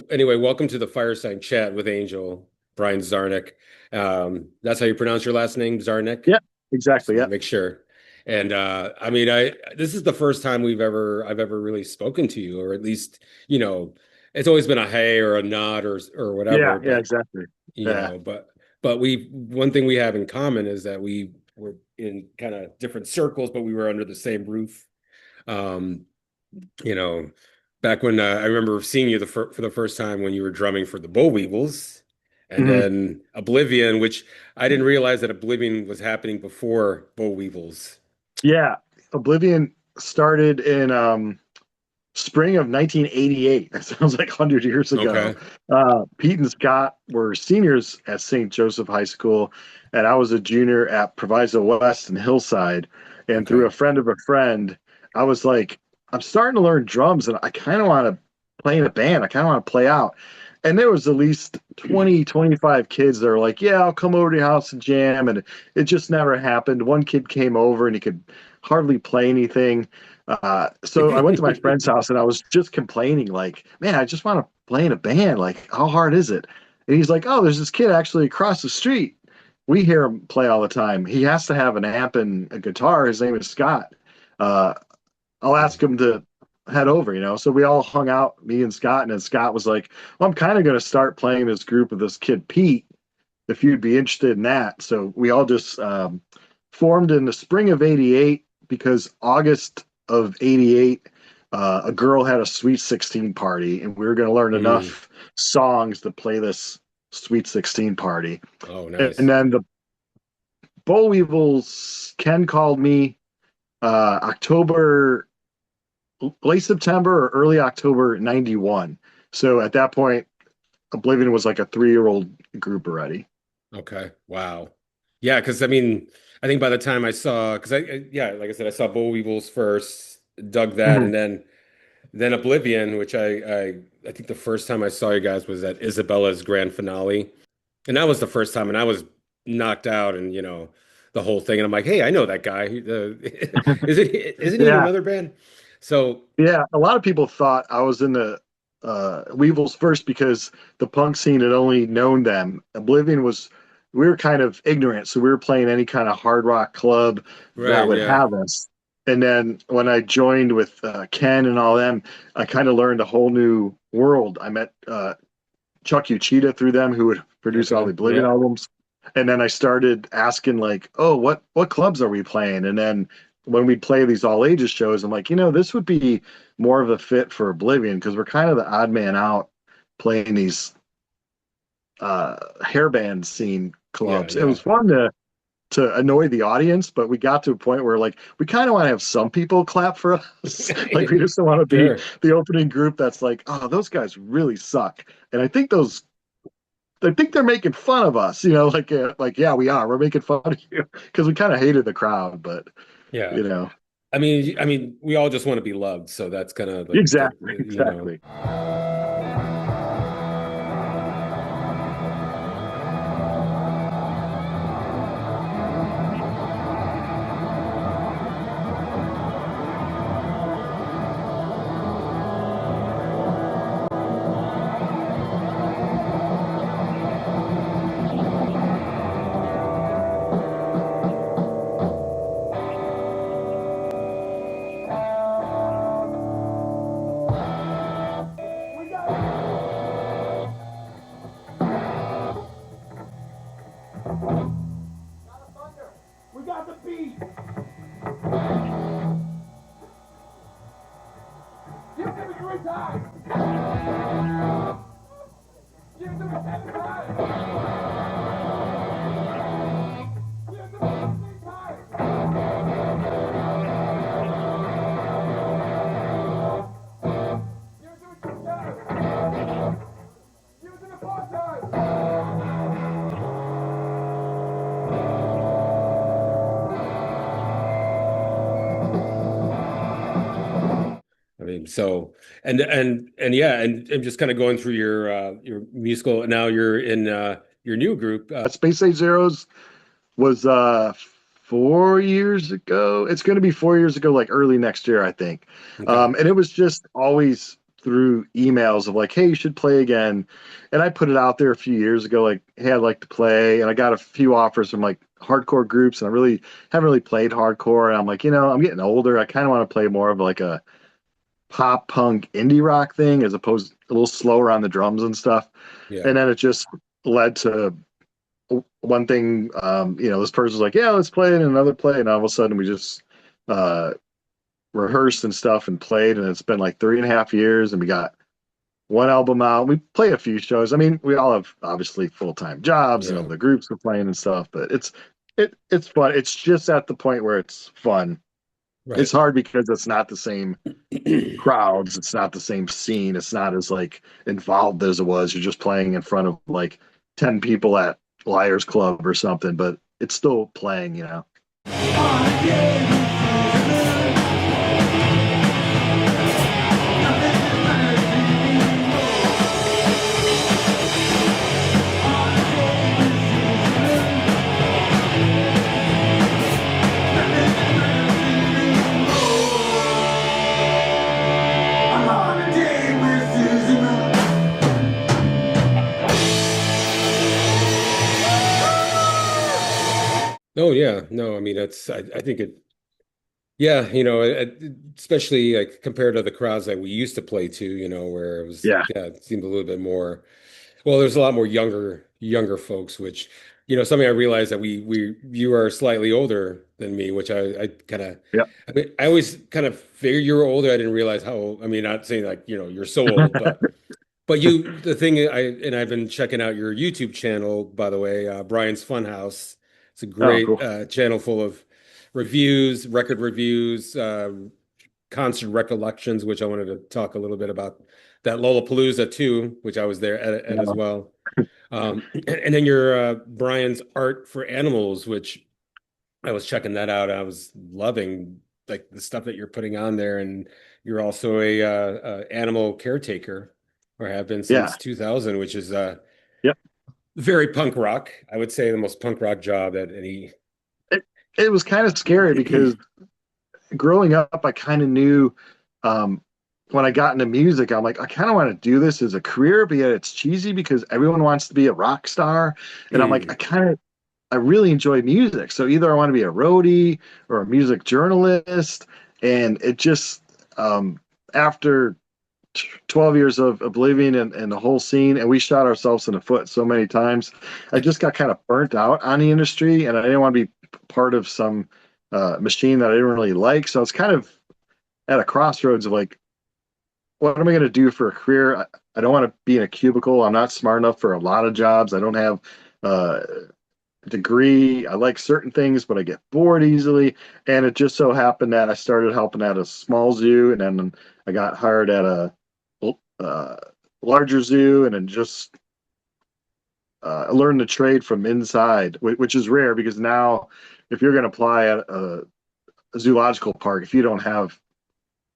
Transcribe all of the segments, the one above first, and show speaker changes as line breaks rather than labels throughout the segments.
anyway, welcome to the Firesign Chat with Angel, Brian Czarnik. That's how you pronounce your last name, Czarnik?
Yeah,
Just
exactly.
want
Yeah.
to make sure. And I mean, I this is the first time I've ever really spoken to you, or at least, you know, it's always been a hey or a nod or
Yeah,
whatever,
yeah,
but
exactly.
you
Yeah.
know, but we one thing we have in common is that we were in kind of different circles, but we were under the same roof. Um, you know, back when I remember seeing you for the first time when you were drumming for the Bollweevils, and
Mhm.
then Oblivion, which I didn't realize that Oblivion was happening before Bollweevils.
Yeah. Oblivion started in spring of 1988. That sounds like 100 years ago.
Okay.
Pete and Scott were seniors at St. Joseph High School, and I was a junior at Proviso West in Hillside. And through
Okay.
a friend of a friend, I was like, I'm starting to learn drums, and I kind of want to play in a band. I kind of want to play out. And there was at least 20, 25 kids that were like, yeah, I'll come over to your house and jam. And it just never happened. One kid came over and he could hardly play anything. So I went to my friend's house and I was just complaining, like, man, I just want to play in a band. Like, how hard is it? And he's like, oh, there's this kid actually across the street. We hear him play all the time. He has to have an amp and a guitar. His name is Scott. Uh, I'll ask him to head over. So we all hung out, me and Scott, and then Scott was like, well, I'm kind of going to start playing this group with this kid, Pete, if you'd be interested in that. So we all just formed in the spring of 88 because August of 88, a girl had a Sweet 16 party, and we were going to learn
Mm.
enough songs to play this Sweet 16 party.
Oh,
And
nice.
then the Bollweevils, Ken called me October, late September or early October 91. So at that point, Oblivion was like a 3-year-old group already.
Okay. Wow. Yeah, because I mean, I think by the time I saw, because yeah, like I said, I saw Bollweevils first, dug that,
Mhm.
and then Oblivion, which I think the first time I saw you guys was at Isabella's grand finale. And that was the first time, and I was knocked out, and the whole thing. And I'm like, hey, I know that guy. Isn't he in
Yeah.
another band? So
Yeah, a lot of people thought I was in the Weevils first because the punk scene had only known them. Oblivion was, we were kind of ignorant, so we were playing any kind of hard rock club that
right,
would
yeah,
have us. And then when I joined with Ken and all them, I kind of learned a whole new world. I met Chuck Uchida through them, who would produce all
okay,
the Oblivion
yeah,
albums. And then I started asking like, "Oh, what clubs are we playing?" And then when we play these all ages shows, I'm like, this would be more of a fit for Oblivion because we're kind of the odd man out playing these hairband scene
yeah,
clubs. It
yeah,
was fun to annoy the audience, but we got to a point where like we kind of want to have some people clap for us. Like we just don't want to be
sure,
the opening group that's like, oh, those guys really suck. And I think they're making fun of us, like yeah, we are. We're making fun of you because we kind of hated the crowd, but
yeah.
you know,
I mean, we all just want to be loved, so that's kind of like
exactly,
you know.
exactly.
We got the beat. Give it to me 3 times. Give it to me 7 times. Give it to me 15 times. Give it to me 2 times. Give it to me 4 times.
I mean, so and yeah, and just kind of going through your musical. Now you're in your new group.
Space Age Zeros was 4 years ago. It's going to be 4 years ago, like early next year, I think.
Okay,
And it was just always through emails of like, hey, you should play again. And I put it out there a few years ago, like, hey, I'd like to play. And I got a few offers from like hardcore groups, and I really haven't really played hardcore. And I'm like, I'm getting older. I kind of want to play more of like a pop punk indie rock thing as opposed a little slower on the drums and stuff.
Yeah.
And then it just led to one thing. This person's like, yeah, let's play it, and another play. And all of a sudden we just uh, rehearsed and stuff and played. And it's been like 3.5 years, and we got one album out. We played a few shows. I mean, we all have obviously full-time jobs and
Yeah.
other groups we're playing and stuff, but it's fun. It's just at the point where it's fun.
Right.
It's hard because it's not the same crowds. It's not the same scene. It's not as like involved as it was. You're just playing in front of like 10 people at Liars Club or something, but it's still playing.
Oh yeah, no, I mean I think it, yeah, especially like compared to the crowds that we used to play to, where it was,
Yeah.
yeah, it seemed a little bit more. Well, there's a lot more younger folks, which, something I realized that you are slightly older than me, which I kind of,
Yeah.
I mean, I always kind of figured you were older. I didn't realize how old. I mean, not saying like, you're so old, but the thing I've been checking out your YouTube channel, by the way, Brian's Funhouse. It's a
Oh,
great
cool.
channel full of reviews, record reviews, concert recollections, which I wanted to talk a little bit about that Lollapalooza too, which I was there at as
Yeah.
well. And then your Brian's Art for Animals, which I was checking that out. I was loving like the stuff that you're putting on there, and you're also a animal caretaker, or have been
Yeah.
since 2000, which is
Yep.
very punk rock. I would say the most punk rock job that any.
It, it was kind of scary because growing up, I kind of knew um, when I got into music, I'm like, I kind of want to do this as a career, but yet it's cheesy because everyone wants to be a rock star. And I'm like,
Mm,
I really enjoy music. So either I want to be a roadie or a music journalist. And it just, after 12 years of Oblivion and the whole scene, and we shot ourselves in the foot so many times, I just got kind of burnt out on the industry, and I didn't want to be part of some machine that I didn't really like. So it's kind of at a crossroads of like, what am I going to do for a career? I don't want to be in a cubicle. I'm not smart enough for a lot of jobs. I don't have a degree. I like certain things, but I get bored easily. And it just so happened that I started helping at a small zoo, and then I got hired at a uh, larger zoo, and then just learned the trade from inside, which is rare because now if you're going to apply at a zoological park, if you don't have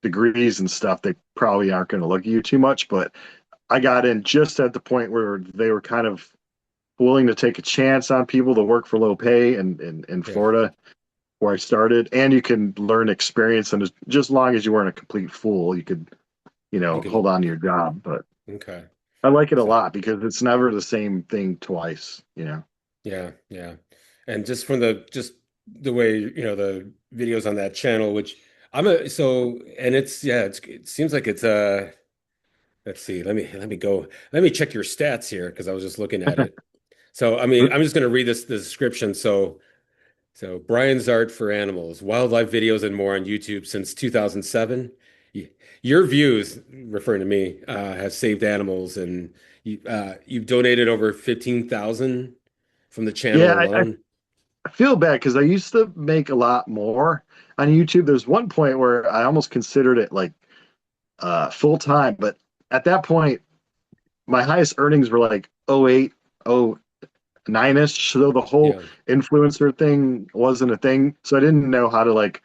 degrees and stuff, they probably aren't going to look at you too much. But I got in just at the point where they were kind of willing to take a chance on people to work for low pay in
yeah.
Florida, where I started. And you can learn experience, and just as long as you weren't a complete fool, you could,
You can.
hold on to your job. But
Okay.
I like it a
So,
lot because it's never the same thing twice.
yeah, yeah. And just from the way, the videos on that channel, which and it seems like it's let's see, let me check your stats here because I was just looking at it. So, I mean, I'm just going to read the description. So Brian's Art for Animals, wildlife videos and more on YouTube since 2007. Your views, referring to me, have saved animals, and you've donated over 15,000 from the channel
Yeah,
alone.
I feel bad because I used to make a lot more on YouTube. There's one point where I almost considered it like full time, but at that point, my highest earnings were like 08, 09-ish. So the whole
Yeah.
influencer thing wasn't a thing. So I didn't know how to like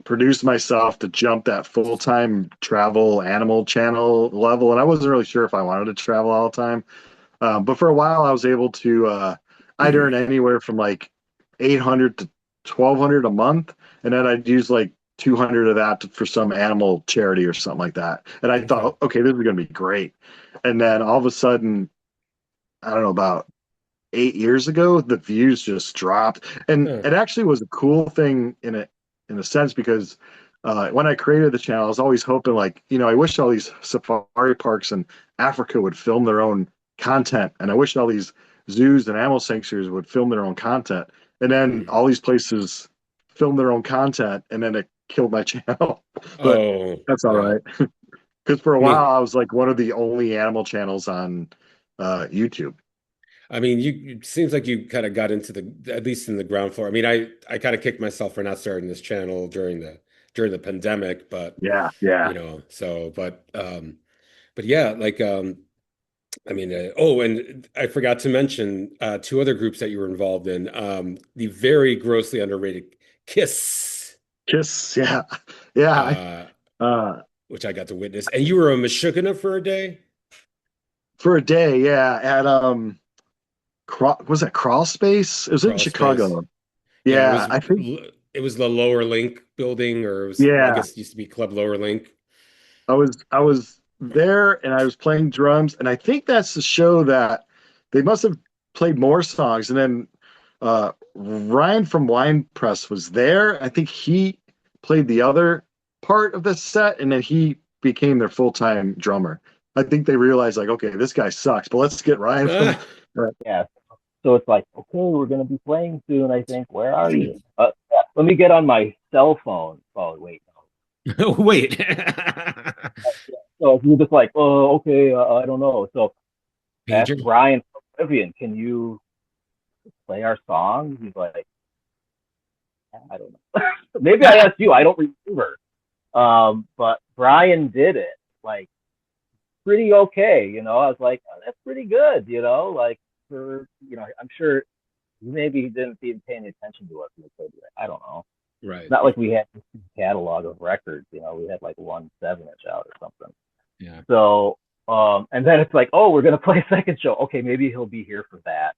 produce myself to jump that full time travel animal channel level. And I wasn't really sure if I wanted to travel all the time. But for a while, I was able to, I'd earn anywhere from like 800 to 1,200 a month. And then I'd use like 200 of that for some animal charity or something like that. And I thought, okay, this is going to be great. And then all of a sudden, I don't know, about 8 years ago, the views just dropped. And it actually was a cool thing in a sense, because when I created the channel, I was always hoping, like, I wish all these safari parks in Africa would film their own content. And I wish all these zoos and animal sanctuaries would film their own content. And then all these places film their own content, and then it killed my channel. But that's all right. Because for a while, I was like one of the only animal channels on YouTube.
I mean, it seems like you kind of got into at least in the ground floor. I mean, I kind of kicked myself for not starting this channel during the pandemic, but
yeah.
But yeah, like, I mean, and I forgot to mention two other groups that you were involved in. The very grossly underrated Kiss.
Kiss, yeah.
Which I got to witness. And you were a Meshuggah for a day?
For a day, yeah. At was that Crawl Space? It was in Chicago. Yeah,
I think it was the Lower Link building, or it was, I guess it used to be Club Lower Link.
I was there, and I was playing drums, and I think that's the show that they must have played more songs. And then Ryan from Wine Press was there. I think he played the other part of the set, and then he became their full-time drummer. I think they realized, like, okay, this guy sucks, but let's get Ryan from
yeah. So it's like, okay, we're gonna be playing soon, I think. Where are you? Let me get on my cell phone. Oh, wait.
No. Wait.
So you're just like, oh, okay, I don't know. So ask Brian from Oblivion, can you play our song? He's like, I don't know. Maybe I asked you. I don't remember. But Brian did it, like, pretty okay. I was like, oh, that's pretty good. Like, I'm sure maybe he didn't see paying attention to us. I don't know.
Right.
It's not like we had this catalog of records. We had like 1 7-inch out or something.
Yeah.
So, and then it's like, oh, we're gonna play a second show. Okay, maybe he'll be here for that.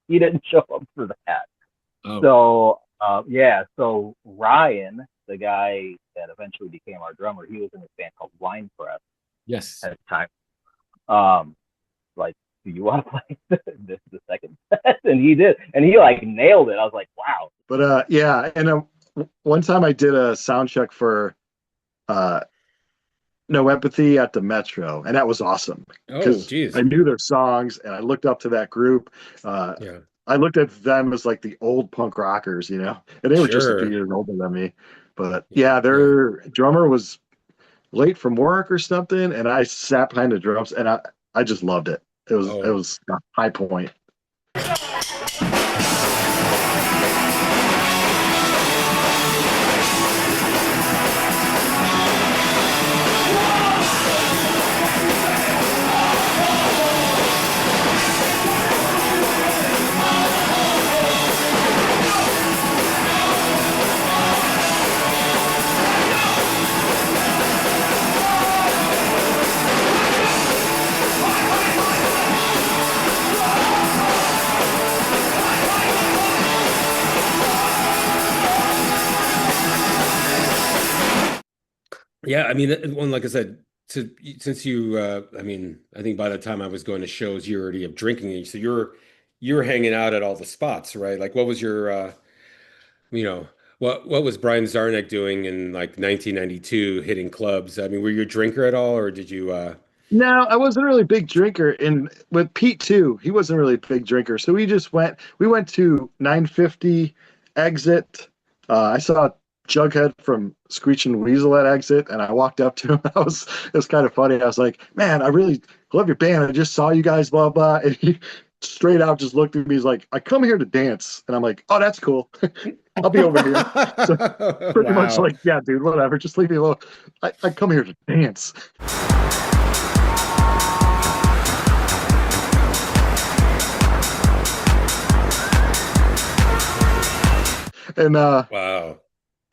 He didn't show up for that. Oh. So, So Ryan, the guy that eventually became our drummer, he was in this band called Wine Press.
Yes.
At the time. Like, do you want to play this the second set? And he did, and he like nailed it. I was like, wow.
But yeah, and one time I did a sound check for No Empathy at the Metro, and that was awesome.
Oh, geez.
I knew their songs, and I looked up to that group. I looked at them as like the old punk rockers, and they were just a few years older than me. But yeah, their drummer was late from work or something, and I sat behind the drums, and I just loved it. It was a high point.
Yeah, I mean, like I said, since you, I mean, I think by the time I was going to shows, you're already of drinking age, so you're hanging out at all the spots, right? Like, what was your, what was Brian Czarnik doing in like 1992, hitting clubs? I mean, were you a drinker at all, or did you?
No, I wasn't really a big drinker, and with Pete too, he wasn't really a big drinker. So we went to 950 Exit. I saw Jughead from Screeching Weasel at Exit, and I walked up to him. It was kind of funny. I was like, man, I really love your band. I just saw you guys, blah, blah. And he straight out just looked at me. He's like, I come here to dance. And I'm like, oh, that's cool. I'll be over here. So pretty much like, yeah, dude, whatever. Just leave me alone. I come here to dance. And
wow.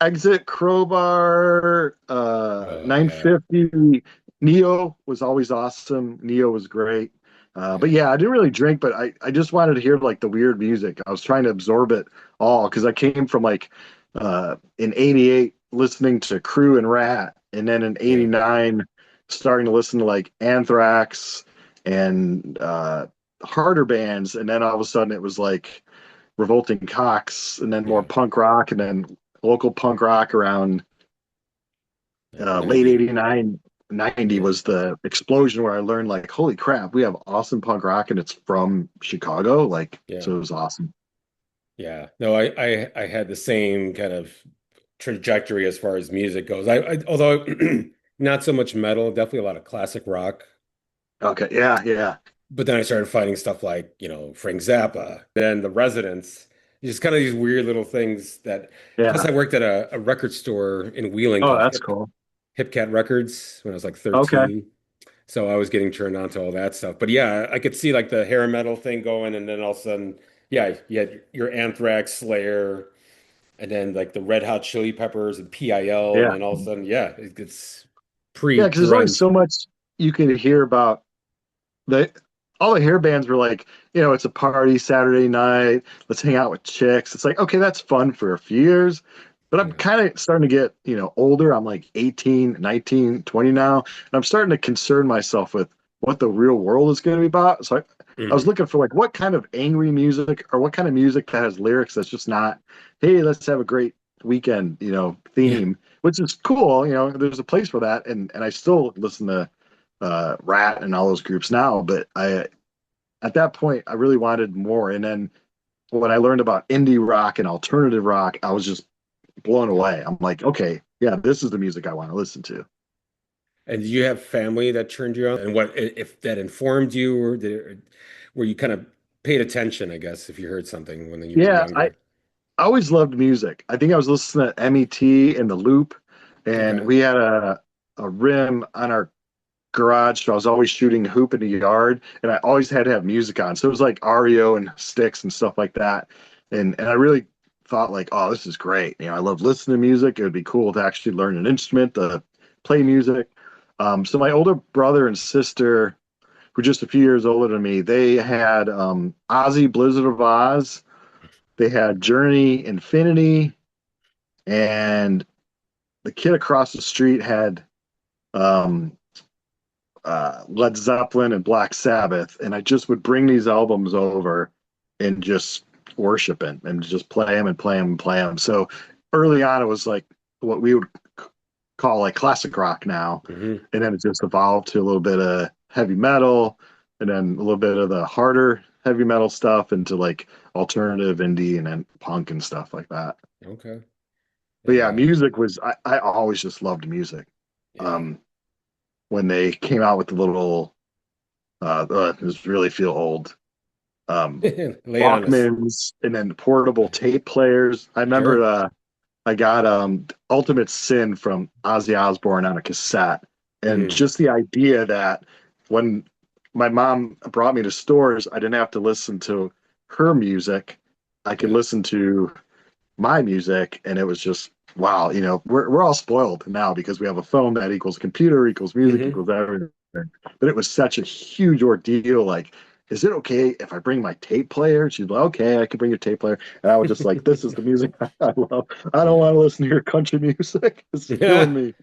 Exit, Crowbar, 950. Neo was always awesome. Neo was great. But yeah, I didn't really drink, but I just wanted to hear like the weird music. I was trying to absorb it all because I came from like in '88, listening to Crew and Rat, and then in '89 starting to listen to like Anthrax and harder bands, and then all of a sudden it was like Revolting Cocks, and then more punk rock, and then local punk rock around late '89. 90 was the explosion where I learned like, holy crap, we have awesome punk rock and it's from Chicago. Like, so it was awesome.
Yeah. No, I had the same kind of trajectory as far as music goes. I although not so much metal, definitely a lot of classic rock.
Okay. Yeah. Yeah.
But then I started finding stuff like, Frank Zappa, then The Residents, just kind of these weird little things that, plus
Yeah.
I worked at a record store in Wheeling
Oh,
called
that's cool.
Hip Cat Records when I was like
Okay.
13. So I was getting turned on to all that stuff. But yeah, I could see like the hair metal thing going, and then all of a sudden, yeah, you had your Anthrax, Slayer, and then like the Red Hot Chili Peppers and PIL, and
Yeah.
then all of a sudden, yeah, it gets
Yeah. Because there's only
pre-grunge.
so much you can hear about the all the hair bands were like, it's a party Saturday night. Let's hang out with chicks. It's like, okay, that's fun for a few years. But I'm
Yeah.
kind of starting to get, older. I'm like 18, 19, 20 now. And I'm starting to concern myself with what the real world is going to be about. So I was
Mhm.
looking for like what kind of angry music or what kind of music that has lyrics that's just not, hey, let's have a great weekend,
Yeah.
theme, which is cool. There's a place for that. And I still listen to Rat and all those groups now. But at that point, I really wanted more. And then when I learned about indie rock and alternative rock, I was just blown away. I'm like, okay, yeah, this is the music I want to listen to.
And do you have family that turned you on? And what if that informed you, or were you kind of paid attention, I guess, if you heard something when you were
Yeah, I
younger?
always loved music. I think I was listening to MET and The Loop, and
Okay.
we had a rim on our garage, so I was always shooting hoop in the yard, and I always had to have music on. So it was like REO and Sticks and stuff like that. And I really thought like, oh, this is great. I love listening to music. It would be cool to actually learn an instrument, to play music. So my older brother and sister, who are just a few years older than me, they had Ozzy Blizzard of Oz. They had Journey Infinity, and the kid across the street had um, Led Zeppelin and Black Sabbath, and I just would bring these albums over and just worship it and just play them and play them and play them. So early on, it was like what we would call like classic rock now,
Hmm.
and then it just evolved to a little bit of heavy metal, and then a little bit of the harder heavy metal stuff into like alternative indie and then punk and stuff like that.
Okay.
But
And
yeah, music was I always just loved music.
yeah.
Um, when they came out with the little this really feel old
Lay it on us.
Walkmans and then portable tape players. I remember
Sure.
I got Ultimate Sin from Ozzy Osbourne on a cassette. And
Mm.
just the idea that when my mom brought me to stores, I didn't have to listen to her music. I could
Yeah.
listen to my music, and it was just wow. We're all spoiled now because we have a phone that equals computer equals music
Hmm.
equals everything. But it was such a huge ordeal. Like, is it okay if I bring my tape player? She's like, okay, I can bring your tape player. And I was just like, this is the music I love. I don't
Yeah.
want to listen to your country music. It's killing
Yeah.
me.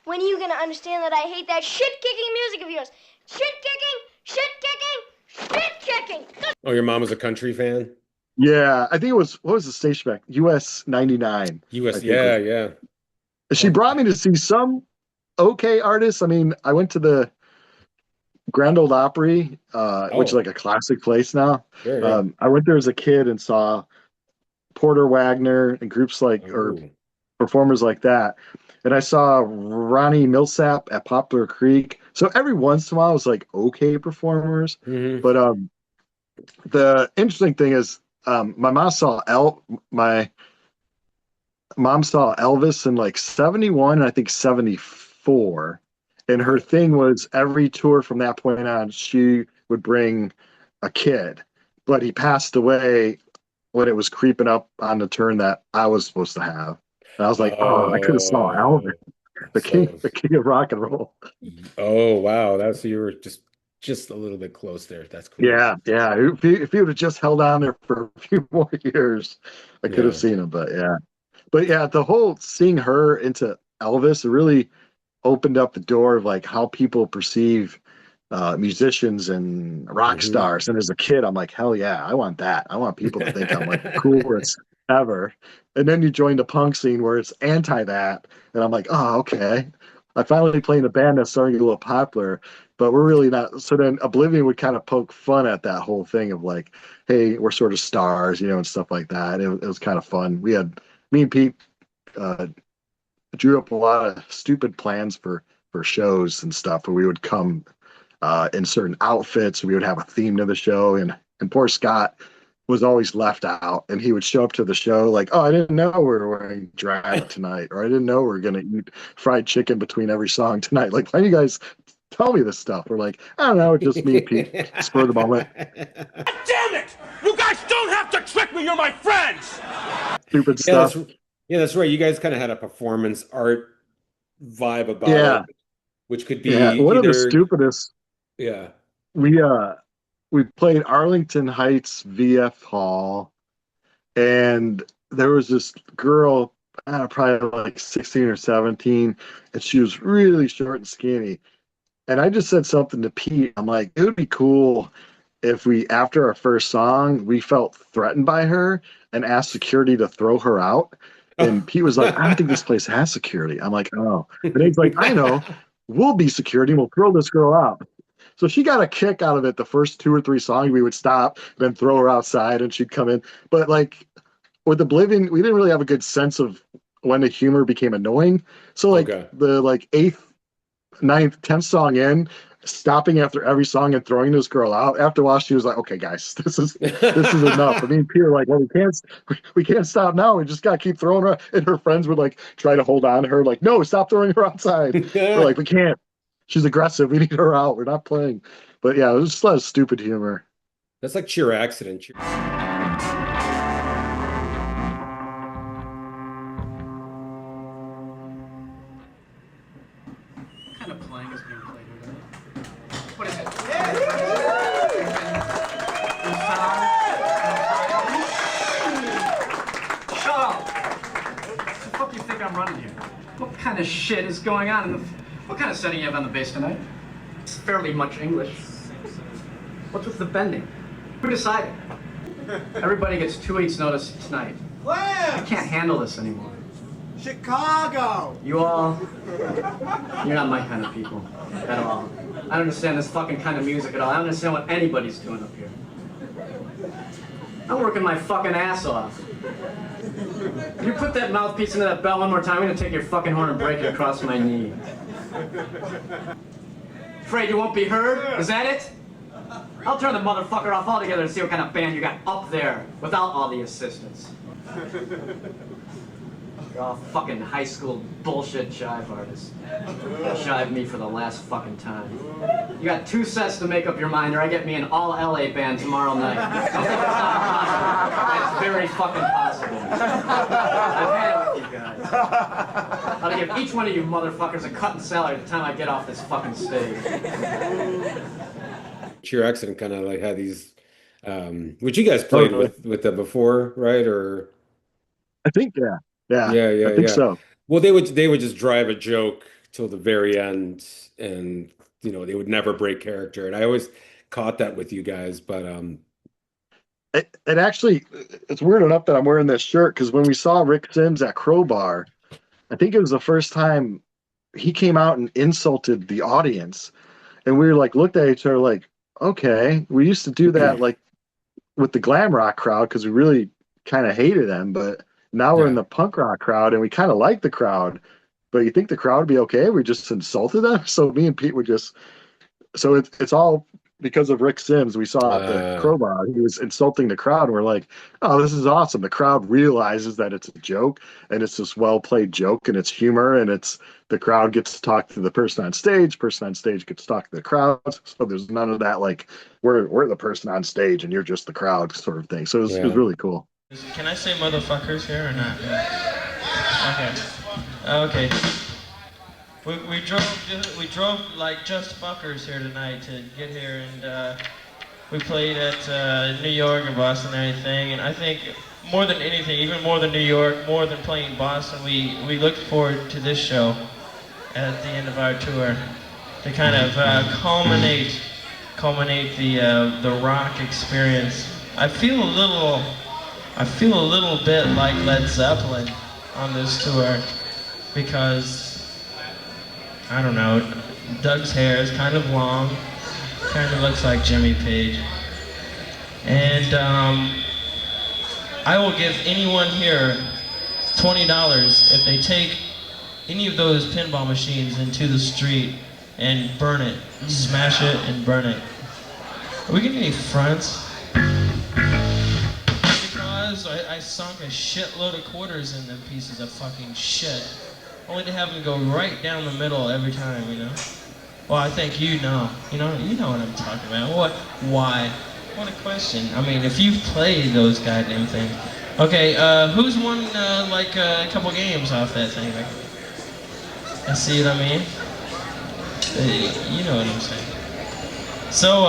When are you gonna understand that I hate that shit-kicking music of yours? Shit-kicking, shit-kicking, shit-kicking!
Oh, your mom was a country fan?
Yeah, I think it was what was the station back? US 99, I
US.
think
Yeah,
was.
yeah.
She
Oh,
brought me to see some okay artists. I mean, I went to the Grand Ole Opry, which is
oh,
like a classic place now.
sure, yeah.
I went there as a kid and saw Porter Wagner and groups like or
Oh.
performers like that. And I saw Ronnie Millsap at Poplar Creek. So every once in a while, it was like okay performers.
Hmm.
But the interesting thing is, my mom saw Elvis in like 71 and I think 74. And her thing was every tour from that point on, she would bring a kid. But he passed away when it was creeping up on the turn that I was supposed to have. And I was like, oh, I could have saw Elvis,
Oh,
the king,
so
the king of rock and roll.
oh wow, that's so you were just a little bit close there. That's cool.
Yeah, yeah. If he would have just held on there for a few more years, I could have
Yeah.
seen him. But yeah. But yeah, the whole seeing her into Elvis, it really opened up the door of like how people perceive musicians and rock
Mhm.
stars. And as a kid, I'm like, hell yeah, I want that. I want people to think I'm like the coolest ever. And then you join the punk scene where it's anti that, and I'm like, oh, okay. I finally played in a band that's starting to get a little popular, but we're really not. So then Oblivion would kind of poke fun at that whole thing of like, hey, we're sort of stars, and stuff like that. It was kind of fun. Me and Pete uh, drew up a lot of stupid plans for shows and stuff where we would come in certain outfits. We would have a theme to the show, and poor Scott was always left out, and he would show up to the show like, oh, I didn't know we were wearing drag tonight, or I didn't know we were gonna eat fried chicken between every song tonight. Like, why do you guys tell me this stuff? We're like, I don't know, it's just me, Pete, spur of the moment.
Damn it! You guys don't have to trick me. You're my friends.
Stupid
Yeah,
stuff.
that's right. You guys kind of had a performance art vibe about
Yeah,
it, which could be
yeah. One of the
either,
stupidest.
yeah.
We we played Arlington Heights VF Hall, and there was this girl, probably like 16 or 17, and she was really short and skinny. And I just said something to Pete. I'm like, it would be cool if we, after our first song, we felt threatened by her and asked security to throw her out. And Pete was like, I don't think this place has security. I'm like, oh. And he's like, I know. We'll be security and we'll throw this girl out. So she got a kick out of it. The first 2 or 3 songs, we would stop, then throw her outside, and she'd come in. But like with Oblivion, we didn't really have a good sense of when the humor became annoying. So like
Okay.
the like 8th, 9th, 10th song in, stopping after every song and throwing this girl out. After a while, she was like, "Okay, guys, this is enough." I mean, Peter like, "Well, we can't stop now. We just gotta keep throwing her." And her friends would like try to hold on to her, like, "No, stop throwing her outside." We're like, "We can't. She's aggressive. We need her out. We're not playing." But yeah, it was just a lot of stupid humor.
That's like Cheer Accident.
What kind of playing is being played here tonight? What is it? Shut up! What the fuck do you think I'm running here? What kind of shit is going on in the... What kind of setting you have on the bass tonight? It's fairly much English. What's with the bending? Who decided? Everybody gets 2 weeks notice tonight. I can't handle this anymore.
Chicago.
You all, you're not my kind of people at all. I don't understand this fucking kind of music at all. I don't understand what anybody's doing up here. I'm working my fucking ass off. If you put that mouthpiece into that bell one more time, I'm gonna take your fucking horn and break it across my knee. Afraid you won't be heard? Is that it? I'll turn the motherfucker off altogether and see what kind of band you got up there without all the assistants. You're all fucking high school bullshit jive artists. Jive me for the last fucking time. You got 2 sets to make up your mind, or I get me an all LA band tomorrow night. Don't think it's not possible. It's very fucking possible. I've had it with you guys. I'll give each one of you motherfuckers a cut in salary the time I get off this fucking stage.
Cheer Accident kind of like had these, which you guys played
Totally.
with them before, right? Or
I think, yeah. Yeah,
yeah,
I think
yeah.
so.
Well, they would just drive a joke till the very end, and they would never break character. And I always caught that with you guys, but
It actually, it's weird enough that I'm wearing this shirt because when we saw Rick Sims at Crowbar, I think it was the first time he came out and insulted the audience. And we were like, looked at each other like, okay, we used to do that like with the glam rock crowd because we really kind of hated them. But now we're in the punk rock crowd and we kind of like the crowd. But you think the crowd would be okay? We just insulted them. So me and Pete would just, so it's all because of Rick Sims. We saw at the Crowbar, he was insulting the crowd, and we're like, oh, this is awesome. The crowd realizes that it's a joke, and it's this well-played joke, and it's humor, and it's the crowd gets to talk to the person on stage gets to talk to the crowd. So there's none of that, like, we're the person on stage, and you're just the crowd sort of thing. So it was really cool.
Can I say motherfuckers here or not? Okay. We drove like just fuckers here tonight to get here, and we played at New York and Boston and everything, and I think more than anything, even more than New York, more than playing Boston, we look forward to this show at the end of our tour to kind of culminate the rock experience. I feel a little bit like Led Zeppelin on this tour because I don't know, Doug's hair is kind of long, kind of looks like Jimmy Page, and I will give anyone here $20 if they take any of those pinball machines into the street and burn it, smash it and burn it. Are we getting any fronts? Because I sunk a shitload of quarters in them pieces of fucking shit, only to have them go right down the middle every time, you know? Well, I think you know what I'm talking about. What? Why? What a question. I mean, if you've played those goddamn things. Okay, who's won like a couple games off that thing? I see what I mean? You know what I'm saying. So,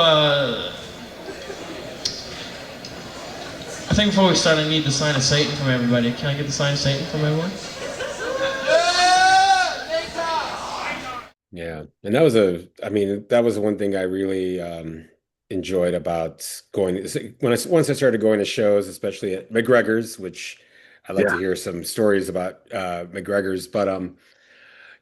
I think before we start, I need the sign of Satan from everybody. Can I get the sign of Satan from everyone?
Yeah, and that was one thing I really enjoyed about going once I started going to shows, especially at McGregor's, which I like to
Yeah.
hear some stories about McGregor's. But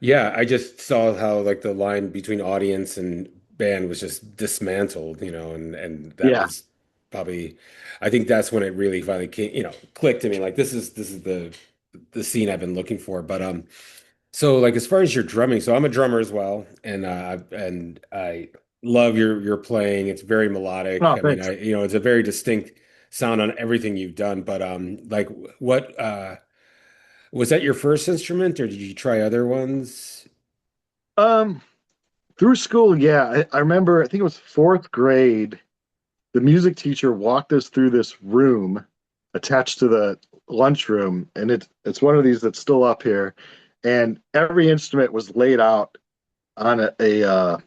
yeah, I just saw how like the line between audience and band was just dismantled, and that
Yeah.
was probably, I think that's when it really finally came, clicked to me. Like this is the scene I've been looking for. But so like as far as your drumming, so I'm a drummer as well, and I love your playing. It's very melodic.
Oh,
I mean,
thanks.
it's a very distinct sound on everything you've done. But like what was that your first instrument, or did you try other ones?
Um, Through school, yeah. I remember, I think it was fourth grade. The music teacher walked us through this room attached to the lunchroom, and it's one of these that's still up here. And every instrument was laid out on a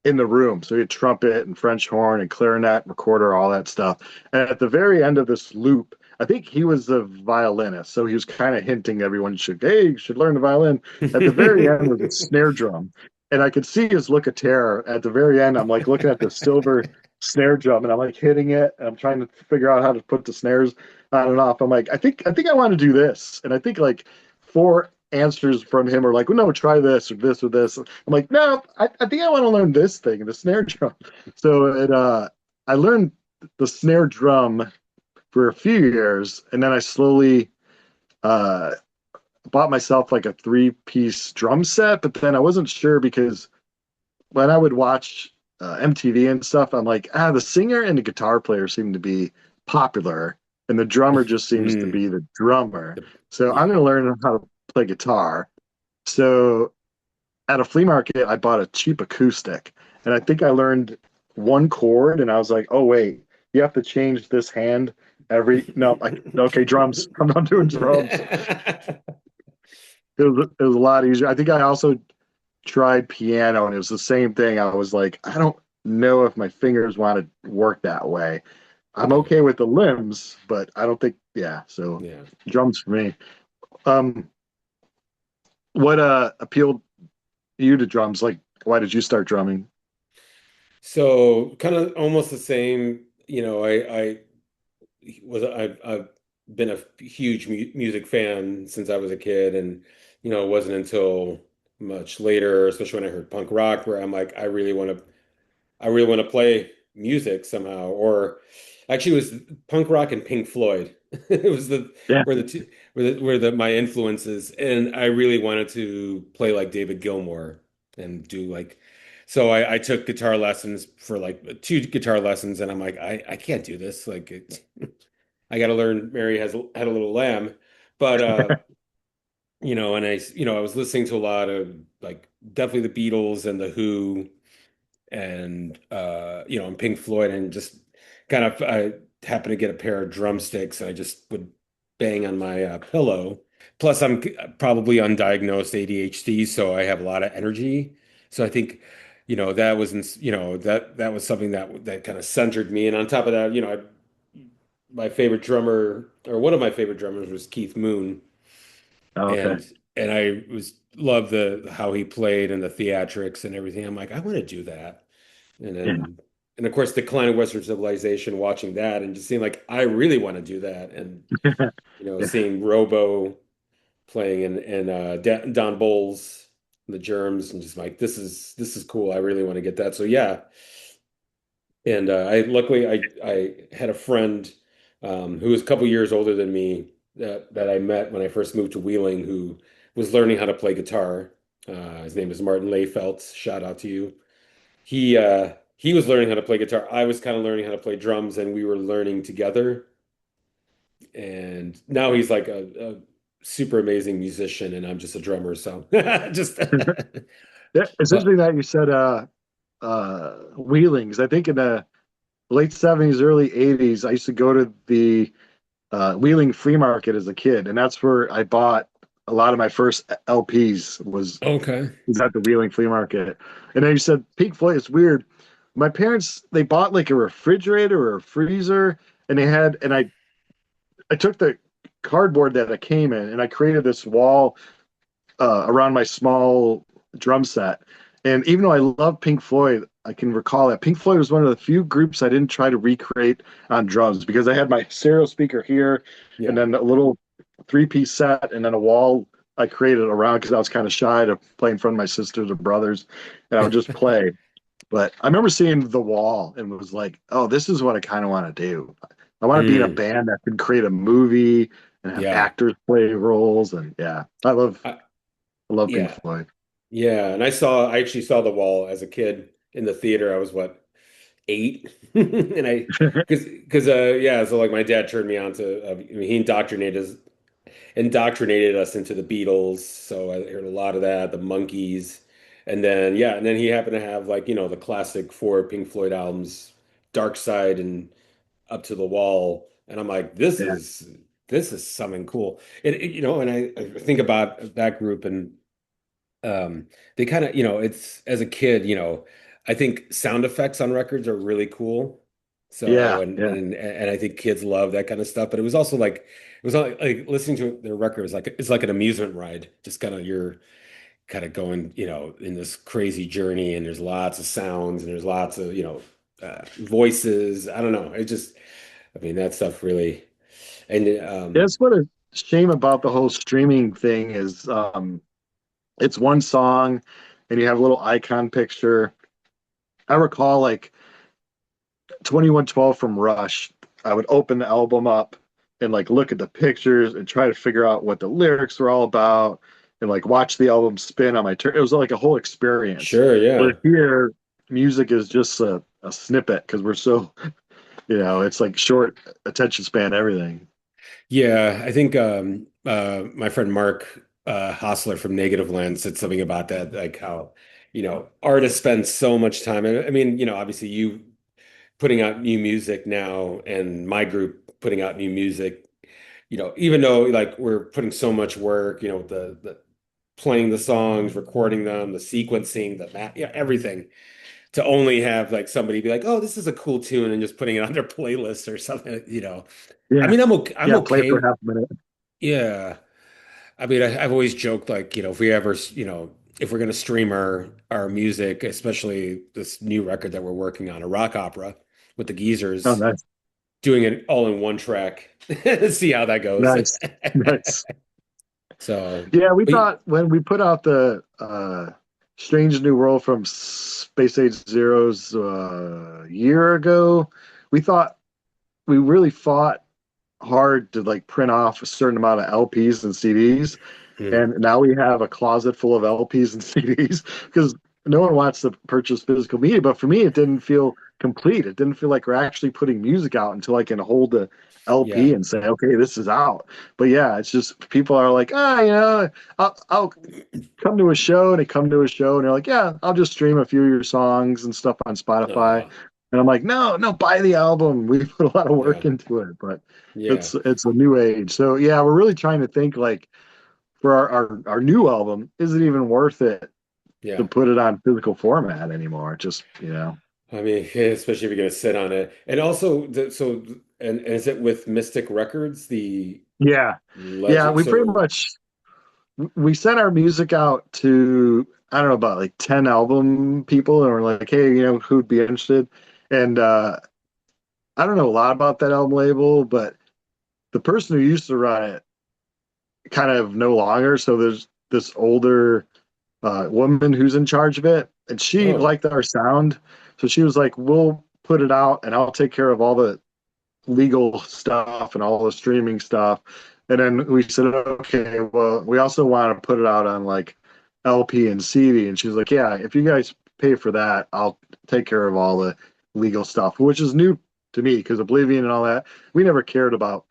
in the room. So you had trumpet and French horn and clarinet, recorder, all that stuff. And at the very end of this loop, I think he was a violinist, so he was kind of hinting everyone you should learn the violin. At the very end was a snare drum, and I could see his look of terror. At the very end, I'm like looking at the silver snare drum, and I'm like hitting it, and I'm trying to figure out how to put the snares on and off. I'm like, I think I want to do this, and I think like four answers from him are like, well, no, try this or this or this. I'm like, no, I think I want to learn this thing, the snare drum. So I learned the snare drum for a few years, and then I slowly uh, bought myself like a three-piece drum set. But then I wasn't sure because when I would watch MTV and stuff, I'm like, the singer and the guitar player seem to be popular, and the drummer just seems to
Mm,
be the drummer. So I'm
yeah.
going to learn how to play guitar. So at a flea market, I bought a cheap acoustic, and I think I learned one chord, and I was like, oh wait, you have to change this hand every no, okay, drums. I'm not doing drums. It was a lot easier. I think I also tried piano, and it was the same thing. I was like, I don't know if my fingers want to work that way. I'm
Okay.
okay with the limbs, but I don't think, yeah. So
Yeah.
drums for me. Um, what appealed you to drums? Like, why did you start drumming?
So kind of almost the same, I've been a huge music fan since I was a kid, and it wasn't until much later, especially when I heard punk rock, where I'm like, I really want to play music somehow. Or actually, it was punk rock and Pink Floyd. It was the
Yeah.
where the two where the my influences, and I really wanted to play like David Gilmour and do like. So I took guitar lessons for like two guitar lessons, and I'm like, I can't do this. Like, I got to learn Mary has had a little lamb, but and I was listening to a lot of like definitely the Beatles and the Who and and Pink Floyd, and just kind of I happened to get a pair of drumsticks, and I just would bang on my pillow. Plus, I'm probably undiagnosed ADHD, so I have a lot of energy. So I think, that was something that kind of centered me. And on top of that, my favorite drummer, or one of my favorite drummers, was Keith Moon,
Oh, okay.
and I was love the how he played and the theatrics and everything. I'm like, I want to do that. And
Yeah.
then, and of course, Decline of Western Civilization, watching that and just seeing like, I really want to do that. And,
Yeah.
seeing Robo playing and Don Bowles, the Germs, and just like, this is cool. I really want to get that. So yeah. And I had a friend who was a couple years older than me that I met when I first moved to Wheeling, who was learning how to play guitar. His name is Martin Layfelt. Shout out to you. He was learning how to play guitar. I was kind of learning how to play drums, and we were learning together. And now he's like a super amazing musician, and I'm just a drummer. So just
Yeah, it's
but
interesting that you said Wheelings. I think in the late 70s, early 80s, I used to go to the Wheeling Flea Market as a kid, and that's where I bought a lot of my first LPs
okay.
was at the Wheeling Flea Market. And then you said Pink Floyd is weird. My parents, they bought like a refrigerator or a freezer, and I took the cardboard that it came in and I created this wall around my small drum set. And even though I love Pink Floyd, I can recall that Pink Floyd was one of the few groups I didn't try to recreate on drums because I had my stereo speaker here and
Yeah.
then a little three-piece set and then a wall I created around because I was kind of shy to play in front of my sisters or brothers, and I would just play. But I remember seeing The Wall and was like, oh, this is what I kind of want to do. I want to be in a
Mm,
band that can create a movie and have
yeah.
actors play roles. And yeah,
I,
I love Pink
yeah.
Floyd.
Yeah, and I actually saw The Wall as a kid in the theater. I was what, 8? And because yeah, so like my dad turned me on to I mean, he indoctrinated us into the Beatles, so I heard a lot of that, the Monkees, and then yeah, and then he happened to have like, the classic 4 Pink Floyd albums, Dark Side and Up to the Wall, and I'm like,
Yeah.
this is something cool. And I think about that group, and they kind of, it's as a kid, I think sound effects on records are really cool. So
Yeah. Yeah.
and I think kids love that kind of stuff. But it was also like like listening to their record is like it's like an amusement ride. Just kind of you're kind of going, in this crazy journey, and there's lots of sounds and there's lots of, voices. I don't know. I mean, that stuff really, and
That's what a shame about the whole streaming thing is it's one song and you have a little icon picture. I recall like 2112 from Rush. I would open the album up and like look at the pictures and try to figure out what the lyrics were all about and like watch the album spin on my turn. It was like a whole experience.
sure, yeah.
But here, music is just a snippet because we're so, it's like short attention span, everything.
Yeah, I think my friend Mark Hostler from Negative Land said something about that, like how, artists spend so much time. And I mean, obviously you putting out new music now and my group putting out new music, even though like we're putting so much work, the playing the songs, recording them, the sequencing, the map, yeah, everything, to only have like somebody be like, oh, this is a cool tune, and just putting it on their playlist or something. I
Yeah.
mean, I'm
Yeah. Play
okay.
for half a minute.
Yeah. I mean, I've always joked like, if we ever, if we're going to stream our music, especially this new record that we're working on, a rock opera with the
Oh,
Geezers,
nice.
doing it all in one track, see how that goes.
Nice. Nice.
So,
Yeah, we
but
thought when we put out the Strange New World from Space Age Zeros a year ago, we thought we really fought hard to like print off a certain amount of LPs and CDs.
mm,
And now we have a closet full of LPs and CDs because no one wants to purchase physical media. But for me, it didn't feel complete. It didn't feel like we're actually putting music out until I can hold the
yeah,
LP and say, okay, this is out. But yeah, it's just people are like, I'll come to a show, and they come to a show and they're like, yeah, I'll just stream a few of your songs and stuff on Spotify.
uh,
And I'm like, no, no, buy the album. We put a lot of
yeah,
work into it, but
yeah,
it's a new age. So yeah, we're really trying to think like for our new album, is it even worth it to
yeah.
put it on physical format anymore? Just,
I mean, yeah, especially if you're going to sit on it. And also, so and is it with Mystic Records, the
Yeah. Yeah,
legend?
we pretty
So,
much we sent our music out to, I don't know, about like 10 album people, and we're like, hey, who'd be interested? And I don't know a lot about that album label, but the person who used to run it kind of no longer. So there's this older woman who's in charge of it, and she
oh,
liked our sound. So she was like, we'll put it out and I'll take care of all the legal stuff and all the streaming stuff. And then we said, okay, well, we also want to put it out on like LP and CD. And she's like, yeah, if you guys pay for that, I'll take care of all the legal stuff, which is new to me because Oblivion and all that, we never cared about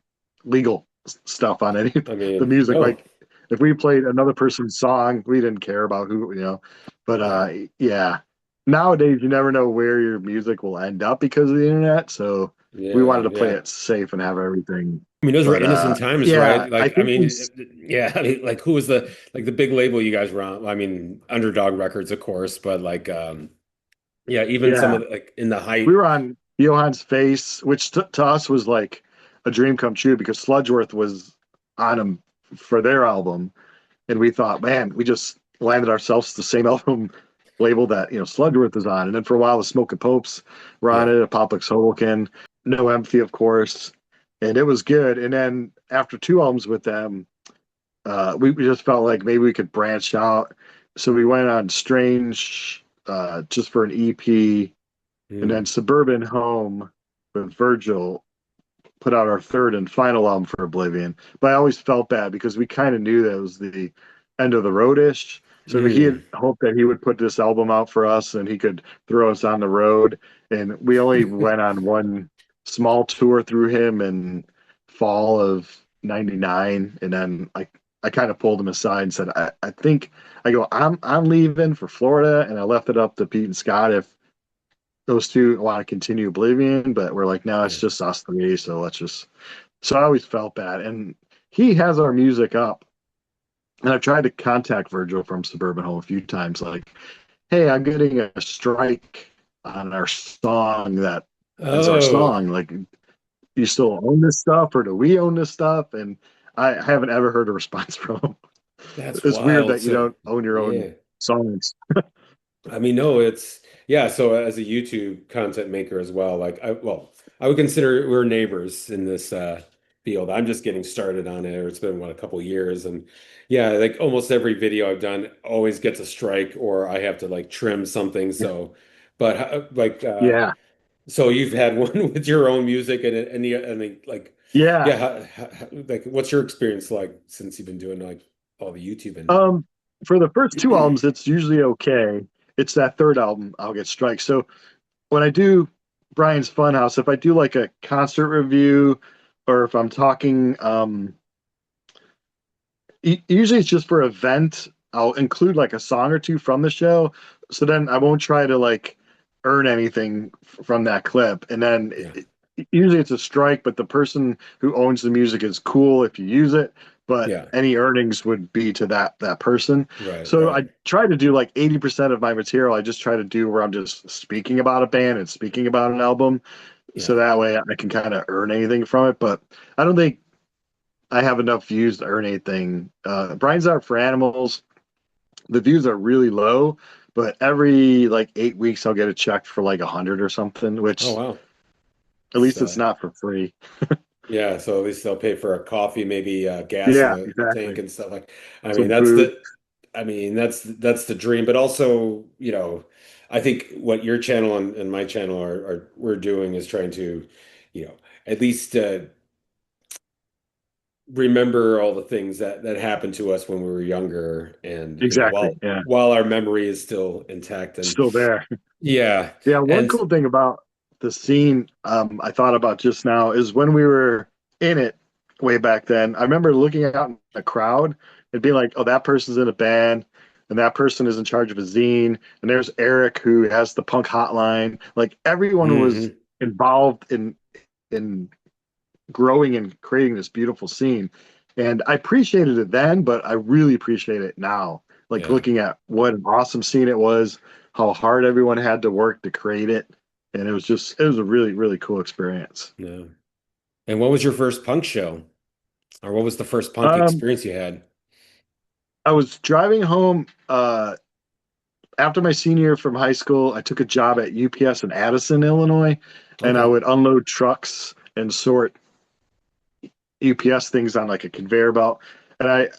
legal stuff on any of
I
the
mean,
music.
oh,
Like if we played another person's song, we didn't care about who. But yeah, nowadays you never know where your music will end up because of the internet. So we
yeah,
wanted to play
yeah.
it safe and have everything.
I mean, those were
But
innocent times,
yeah,
right?
I
Like, I
think
mean, yeah, I mean, like, who was the big label you guys were on? I mean, Underdog Records, of course, but like, yeah, even some
yeah,
of the, like in the
we
height,
were on Johan's Face, which to us was like a dream come true because Sludgeworth was on them for their album, and we thought, man, we just landed ourselves the same album label that Sludgeworth is on. And then for a while, the Smoking Popes were on
yeah,
it, Apocalypse Hoboken, No Empathy, of course, and it was good. And then after two albums with them, we just felt like maybe we could branch out. So we went on Strange just for an EP, and then
mm,
Suburban Home with Virgil put out our third and final album for Oblivion. But I always felt bad because we kind of knew that it was the end of the road-ish. So he had
mm,
hoped that he would put this album out for us and he could throw us on the road. And we only went on one small tour through him in fall of '99. And then I kind of pulled him aside and said, I think I'm leaving for Florida, and I left it up to Pete and Scott if those two want to continue Oblivion, but we're like, no, it's
yeah,
just us three, so let's just. So I always felt bad, and he has our music up, and I've tried to contact Virgil from Suburban Home a few times, like, hey, I'm getting a strike on our song that is our
oh,
song. Like, you still own this stuff, or do we own this stuff? And I haven't ever heard a response from him.
that's
It's weird
wild.
that you
So,
don't own your own
yeah.
songs.
I mean, no, it's yeah. So as a YouTube content maker as well, like I would consider we're neighbors in this field. I'm just getting started on it. Or it's been what a couple years, and yeah, like almost every video I've done always gets a strike, or I have to like trim something. So, but like
Yeah,
so you've had one with your own music and like
yeah.
yeah, like what's your experience like since you've been doing like all the YouTube and
Um, for the first two albums, it's usually okay. It's that third album I'll get strikes. So when I do Brian's Funhouse, if I do like a concert review or if I'm talking, usually it's just for an event. I'll include like a song or two from the show. So then I won't try to like earn anything from that clip. And then
yeah,
usually it's a strike, but the person who owns the music is cool if you use it. But
yeah,
any earnings would be to that person.
right,
So
right,
I try to do like 80% of my material. I just try to do where I'm just speaking about a band and speaking about an album.
yeah.
So that way I can kind of earn anything from it. But I don't think I have enough views to earn anything. Brian's Art for Animals, the views are really low, but every like 8 weeks I'll get a check for like 100 or something,
Oh
which
wow.
at least
So
it's not for free.
yeah, so at least they'll pay for a coffee, maybe gas in
Yeah,
the tank
exactly.
and stuff like. I mean,
Some food.
I mean, that's the dream. But also, I think what your channel and my channel are we're doing is trying to, at least remember all the things that happened to us when we were younger, and
Exactly.
while
Yeah.
while our memory is still intact, and
Still there.
yeah,
Yeah. One
and
cool thing about the scene I thought about just now is when we were in it way back then, I remember looking out in the crowd and being like, oh, that person's in a band and that person is in charge of a zine. And there's Eric who has the punk hotline. Like everyone was
hmm
involved in growing and creating this beautiful scene. And I appreciated it then, but I really appreciate it now. Like
yeah,
looking at what an awesome scene it was, how hard everyone had to work to create it. And it was a really, really cool experience.
yeah. And what was your first punk show? Or what was the first punk
Um,
experience you had?
I was driving home after my senior year from high school. I took a job at UPS in Addison, Illinois, and I
Okay.
would unload trucks and sort UPS things on like a conveyor belt. And I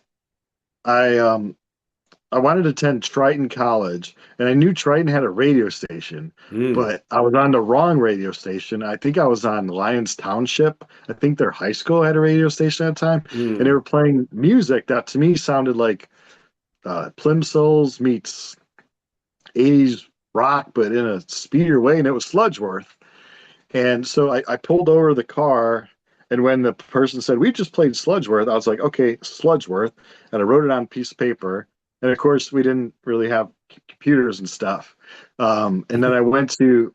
I wanted to attend Triton College, and I knew Triton had a radio station,
Mm,
but I was on the wrong radio station. I think I was on Lyons Township. I think their high school had a radio station at the time, and they
mm.
were playing music that to me sounded like Plimsolls meets 80s rock, but in a speedier way, and it was Sludgeworth. And so I pulled over the car, and when the person said, "We just played Sludgeworth," I was like, "Okay, Sludgeworth." And I wrote it on a piece of paper. And of course, we didn't really have computers and stuff. And then I went to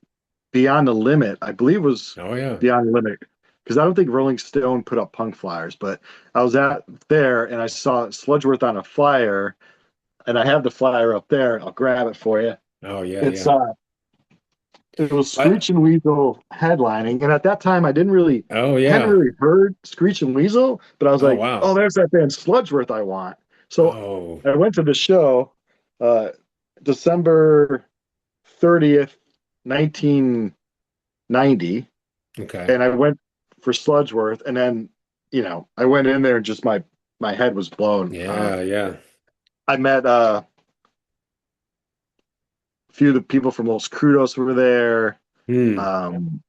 Beyond the Limit, I believe it was
Oh yeah.
Beyond the Limit, because I don't think Rolling Stone put up punk flyers, but I was at there and I saw Sludgeworth on a flyer, and I have the flyer up there. I'll grab it for you.
Oh yeah,
It's
yeah.
it was
I,
Screech and Weasel headlining, and at that time I
oh
hadn't
yeah.
really heard Screech and Weasel, but I was
Oh
like,
wow.
oh, there's that band Sludgeworth I want. So
Oh,
I went to the show, uh, December 30th, 1990,
okay.
and I went for Sludgeworth, and then I went in there and just my head was blown.
Yeah, yeah.
I met a few of the people from Los Crudos were there.
Hmm.
Um,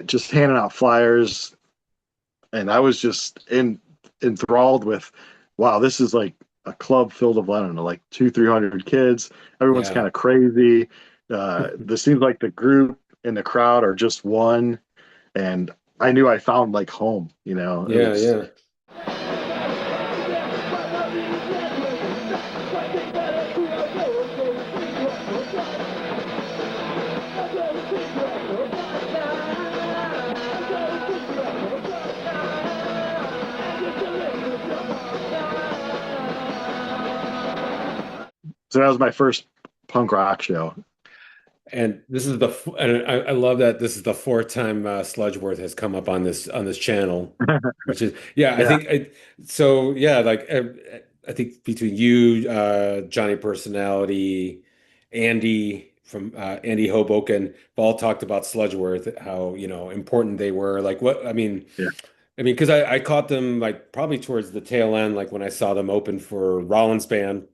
just handing out flyers, and I was just enthralled with, wow, this is like a club filled of, I don't know, like 200-300 kids. Everyone's
Yeah.
kind of crazy. This seems like the group and the crowd are just one, and I knew I found like home. It
Yeah,
was.
yeah.
So that was my first punk rock show.
And this is and I love that this is the fourth time Sludgeworth has come up on this channel, which is yeah. I
Yeah.
think so. Yeah, like I think between you, Johnny Personality, Andy from Andy Hoboken, have all talked about Sludgeworth, how important they were. Like what
Yeah.
because I caught them like probably towards the tail end, like when I saw them open for Rollins Band.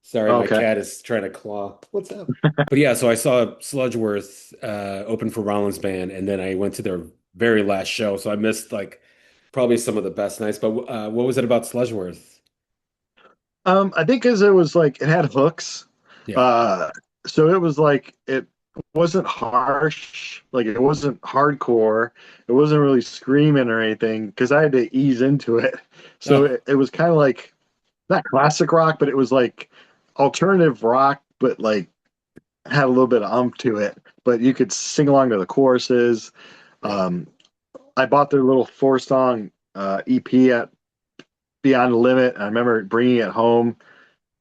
Sorry, my
Okay.
cat is trying to claw. What's up? But yeah, so I saw Sludgeworth open for Rollins Band, and then I went to their very last show. So I missed like probably some of the best nights. But what was it about Sludgeworth?
I think because it was like it had hooks,
Yeah.
uh, so it was like it wasn't harsh, like it wasn't hardcore, it wasn't really screaming or anything. Because I had to ease into it, so
Oh,
it was kind of like not classic rock, but it was like alternative rock, but like had a little bit of to it. But you could sing along to the choruses.
yeah.
Um, I bought their little 4-song EP at Beyond the Limit. I remember bringing it home,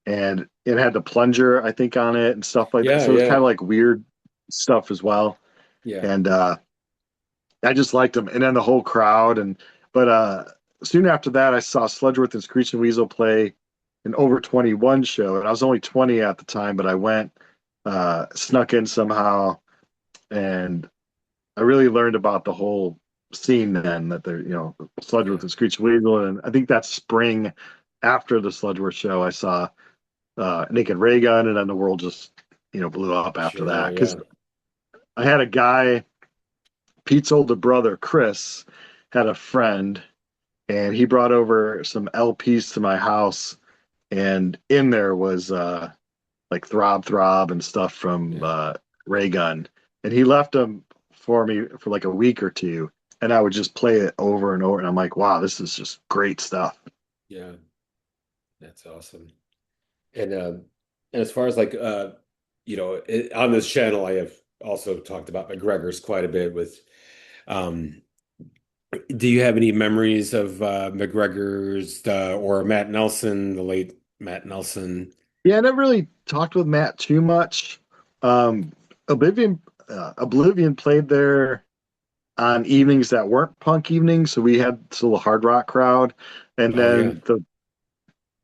and it had the plunger, I think, on it and stuff like that.
Yeah,
So it was kind
yeah,
of like weird stuff as well.
yeah.
And I just liked them. And then the whole crowd. But soon after that, I saw Sludgeworth and Screech and Weasel play an over 21 show. And I was only 20 at the time, but I went, snuck in somehow. And I really learned about the whole scene then, that they're,
Yeah.
Sludgeworth and Screech and Weasel. And I think that spring after the Sludgeworth show, I saw Naked Ray Gun, and then the world just blew up after
Sure,
that. Because
yeah.
I had a guy, Pete's older brother Chris, had a friend, and he brought over some LPs to my house, and in there was like Throb Throb and stuff from
Yeah.
Ray Gun, and he left them for me for like a week or two, and I would just play it over and over, and I'm like, wow, this is just great stuff.
Yeah. That's awesome. And as far as like on this channel, I have also talked about McGregor's quite a bit with um do you have any memories of McGregor's or Matt Nelson, the late Matt Nelson?
Yeah, I never really talked with Matt too much. Um, Oblivion played there. on evenings that weren't punk evenings, so we had still a hard rock crowd. And
Oh yeah.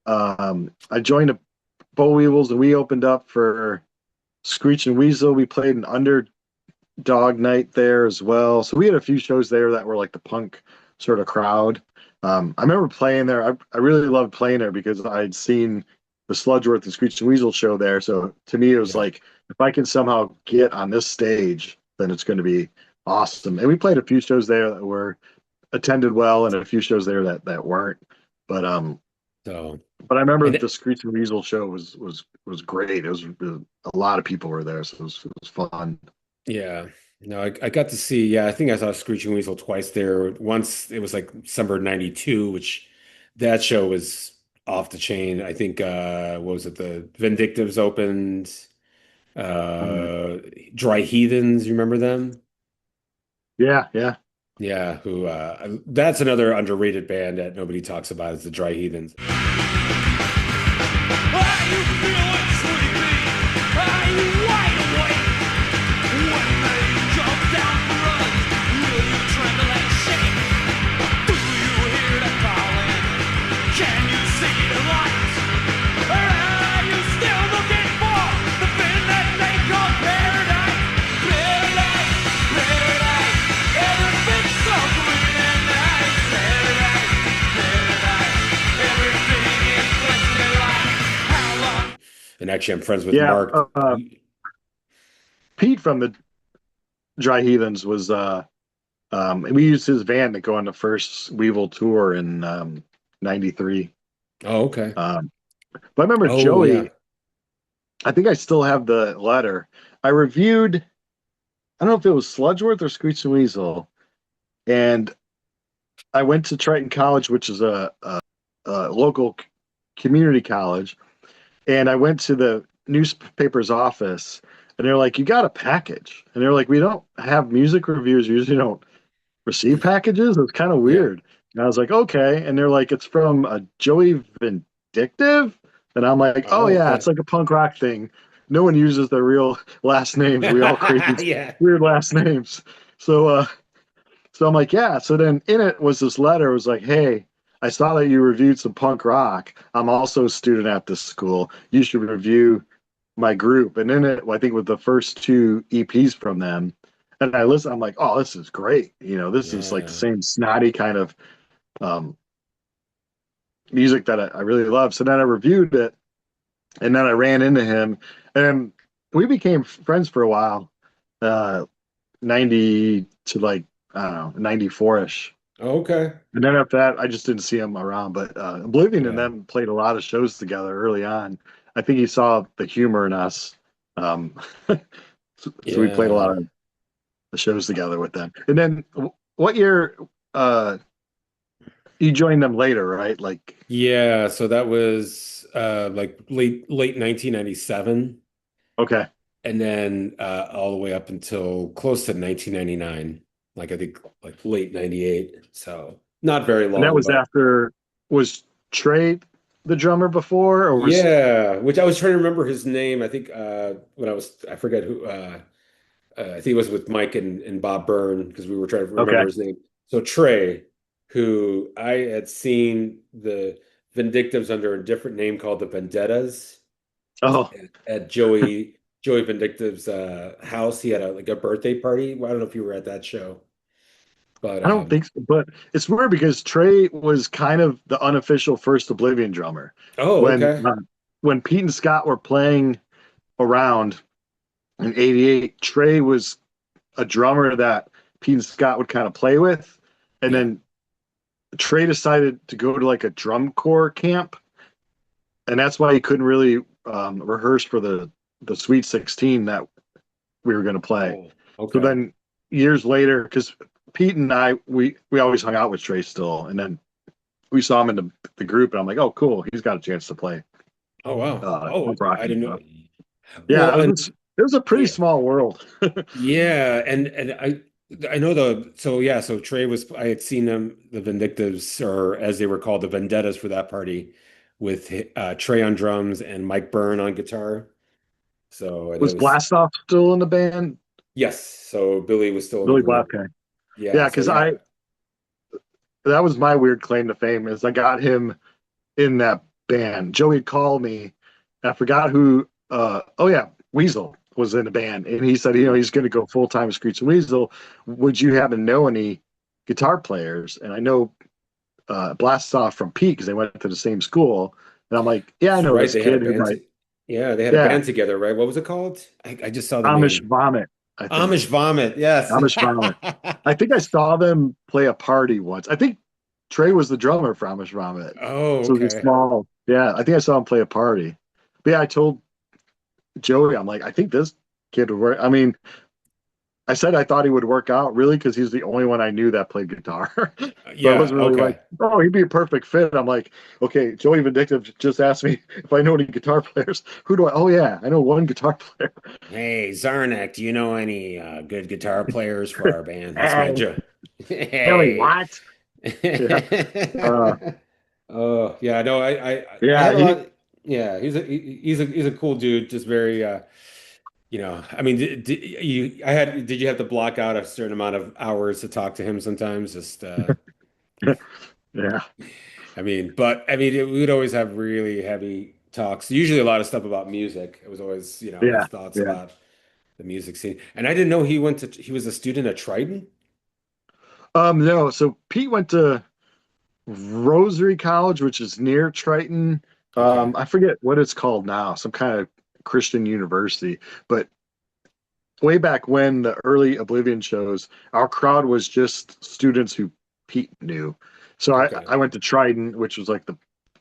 then I joined a Bollweevils, and we opened up for Screech and Weasel. We played an underdog night there as well. So we had a few shows there that were like the punk sort of crowd. I remember playing there. I really loved playing there because I'd seen the Sludgeworth and Screech and Weasel show there. So to me, it was
Yeah.
like, if I can somehow get on this stage, then it's going to be awesome. And we played a few shows there that were attended well, and a few shows there that weren't. But
So
but I remember
and
the Screech and Weasel show was great. It was a lot of people were there, so it was fun.
yeah. No, I got to see, yeah, I think I saw Screeching Weasel twice there. Once it was like summer '92, which that show was off the chain. I think what was it? The Vindictives opened,
Mm.
uh Dry Heathens, you remember them?
Yeah, yeah.
Yeah, who that's another underrated band that nobody talks about is the Dry Heathens.
Are you feeling sleepy? Are you wide awake? When they jump down for us, will you tremble and shake? Do you hear the calling? Can you see the lights? Or are you still looking for the thing that they call paradise? Paradise, paradise, everything's so green and nice. Paradise, paradise, everything is glistening like how long?
And actually, I'm friends with
Yeah,
Mark.
Pete from the Dry Heathens was we used his van to go on the first Weevil tour in '93.
Oh, okay.
But I remember
Oh,
Joey,
yeah.
I think I still have the letter. I reviewed, I don't know if it was Sludgeworth or Screech and Weasel, and I went to Triton College, which is a local community college, and I went to the newspaper's office, and they're like, "You got a package?" And they're like, "We don't have music reviews. We usually don't receive packages." It's kind of
Yeah.
weird. And I was like, "Okay." And they're like, "It's from Joey Vindictive." And I'm like, "Oh
Oh,
yeah,
okay.
it's like a punk rock thing. No one uses their real last names. We all create these
Yeah.
weird last names." So so I'm like, "Yeah." So then in it was this letter. It was like, "Hey, I saw that you reviewed some punk rock. I'm also a student at this school. You should review my group." And in it, I think with the first two EPs from them, and I listen, I'm like, "Oh, this is great. You know, this is like the
Yeah.
same snotty kind of um, music that I really love." So then I reviewed it, and then I ran into him, and we became friends for a while, uh, 90 to like, I don't know, 94-ish.
Okay.
And then after that, I just didn't see him around. But Oblivion and
Yeah.
them played a lot of shows together early on. I think he saw the humor in us. Um, so we played a lot
Yeah.
of the shows together with them. And then what year you joined them later, right? Like,
Yeah. So that was like late 1997.
okay.
And then all the way up until close to 1999. Like I think like late 98. So not very
And that
long,
was
but
after, was Trey the drummer before, or was,
yeah, which I was trying to remember his name. I think when I forget who I think it was with Mike and Bob Byrne because we were trying to
okay.
remember his name. So Trey, who I had seen the Vindictives under a different name called the Vendettas
Oh,
at Joey Vindictive's house. He had like a birthday party. Well, I don't know if you were at that show, but
I don't think so. But it's weird because Trey was kind of the unofficial first Oblivion drummer.
oh,
When,
okay.
when Pete and Scott were playing around in '88, Trey was a drummer that Pete and Scott would kind of play with. And
Yeah.
then Trey decided to go to like a drum corps camp. And that's why he couldn't really rehearse for the Sweet 16 that we were going to play.
Oh,
So
okay.
then years later, because Pete and I, we always hung out with Trey still. And then we saw him in the group, and I'm like, "Oh, cool. He's got a chance to play
Oh, wow. Oh,
punk rock
I
and
didn't know.
stuff." Yeah,
Well,
it was a pretty
yeah,
small world.
yeah, and I know so yeah, so Trey was I had seen them the Vindictives or as they were called the Vendettas for that party with Trey on drums and Mike Byrne on guitar. So and it
Was
was
Blastoff still in the band?
yes, so Billy was still in the
Billy
group.
Black. Yeah,
So
because that was my weird claim to fame is I got him in that band. Joey called me. I forgot who. Oh yeah, Weasel was in the band, and he said, he's going to go full time with Screech and Weasel. Would you happen to know any guitar players? And I know Blast Off from Pete because they went to the same school. And I'm like, yeah, I
that's
know
right.
this
They had a
kid who
band.
might,
Yeah, they had a
yeah,
band together, right? What was it called? I just saw the
Amish
name.
Vomit, I think.
Amish Vomit. Yes.
Amish Vomit. I think I saw them play a party once. I think Trey was the drummer for Amish Vomit.
Oh,
So it was a
okay.
small, yeah, I think I saw him play a party. But yeah, I told Joey, I'm like, I think this kid would work. I mean, I said I thought he would work out really because he's the only one I knew that played guitar. So I
Yeah.
wasn't really like,
Okay.
oh, he'd be a perfect fit. I'm like, okay, Joey Vindictive just asked me if I know any guitar players. Who do I? Oh yeah, I know one guitar player.
Hey, Czarnik, do you know any good guitar players for our band? That's my
Hey,
joke.
Billy
Hey.
Watt. Yeah. Uh,
Oh, yeah, no, I
yeah,
had a lot. Yeah, he's a cool dude, just very I mean, did you have to block out a certain amount of hours to talk to him sometimes? Just
yeah,
I mean, but I mean, we'd always have really heavy talks. Usually a lot of stuff about music. It was always, his
yeah,
thoughts
yeah.
about the music scene. And I didn't know he was a student at Triton.
No, so Pete went to Rosary College, which is near Triton.
Okay.
I forget what it's called now, some kind of Christian university. But way back when the early Oblivion shows, our crowd was just students who Pete knew. So
Okay.
I went to Triton, which was like the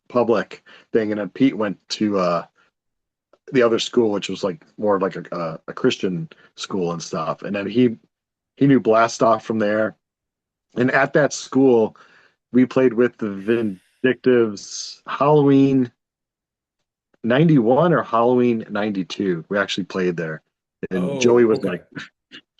public thing, and then Pete went to the other school, which was like more of like a Christian school and stuff. And then he knew Blastoff from there. And at that school, we played with the Vindictives Halloween 91 or Halloween 92. We actually played there. And
Oh, okay.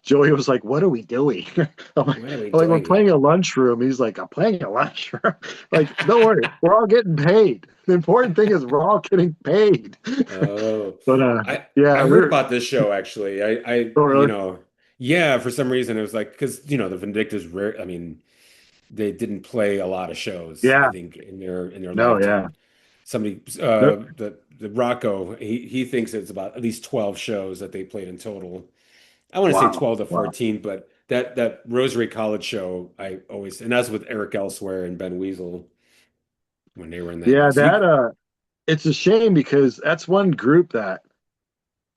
Joey was like, what are we doing? I'm like,
What are we
we're
doing
playing
here?
a lunchroom. He's like, I'm playing a lunchroom. Like, don't worry, we're all getting paid. The important thing is we're all getting paid.
Oh,
But
I
yeah,
heard about this show actually.
oh, really?
Yeah, for some reason it was like because the Vindictives rare. I mean, they didn't play a lot of shows. I
Yeah,
think in their
no, yeah.
lifetime. Somebody,
No,
the Rocco, he thinks it's about at least 12 shows that they played in total. I want to say
wow,
12 to
wow.
14, but that Rosary College show, and that's with Eric Elsewhere and Ben Weasel when they were in that.
Yeah,
So you,
it's a shame because that's one group that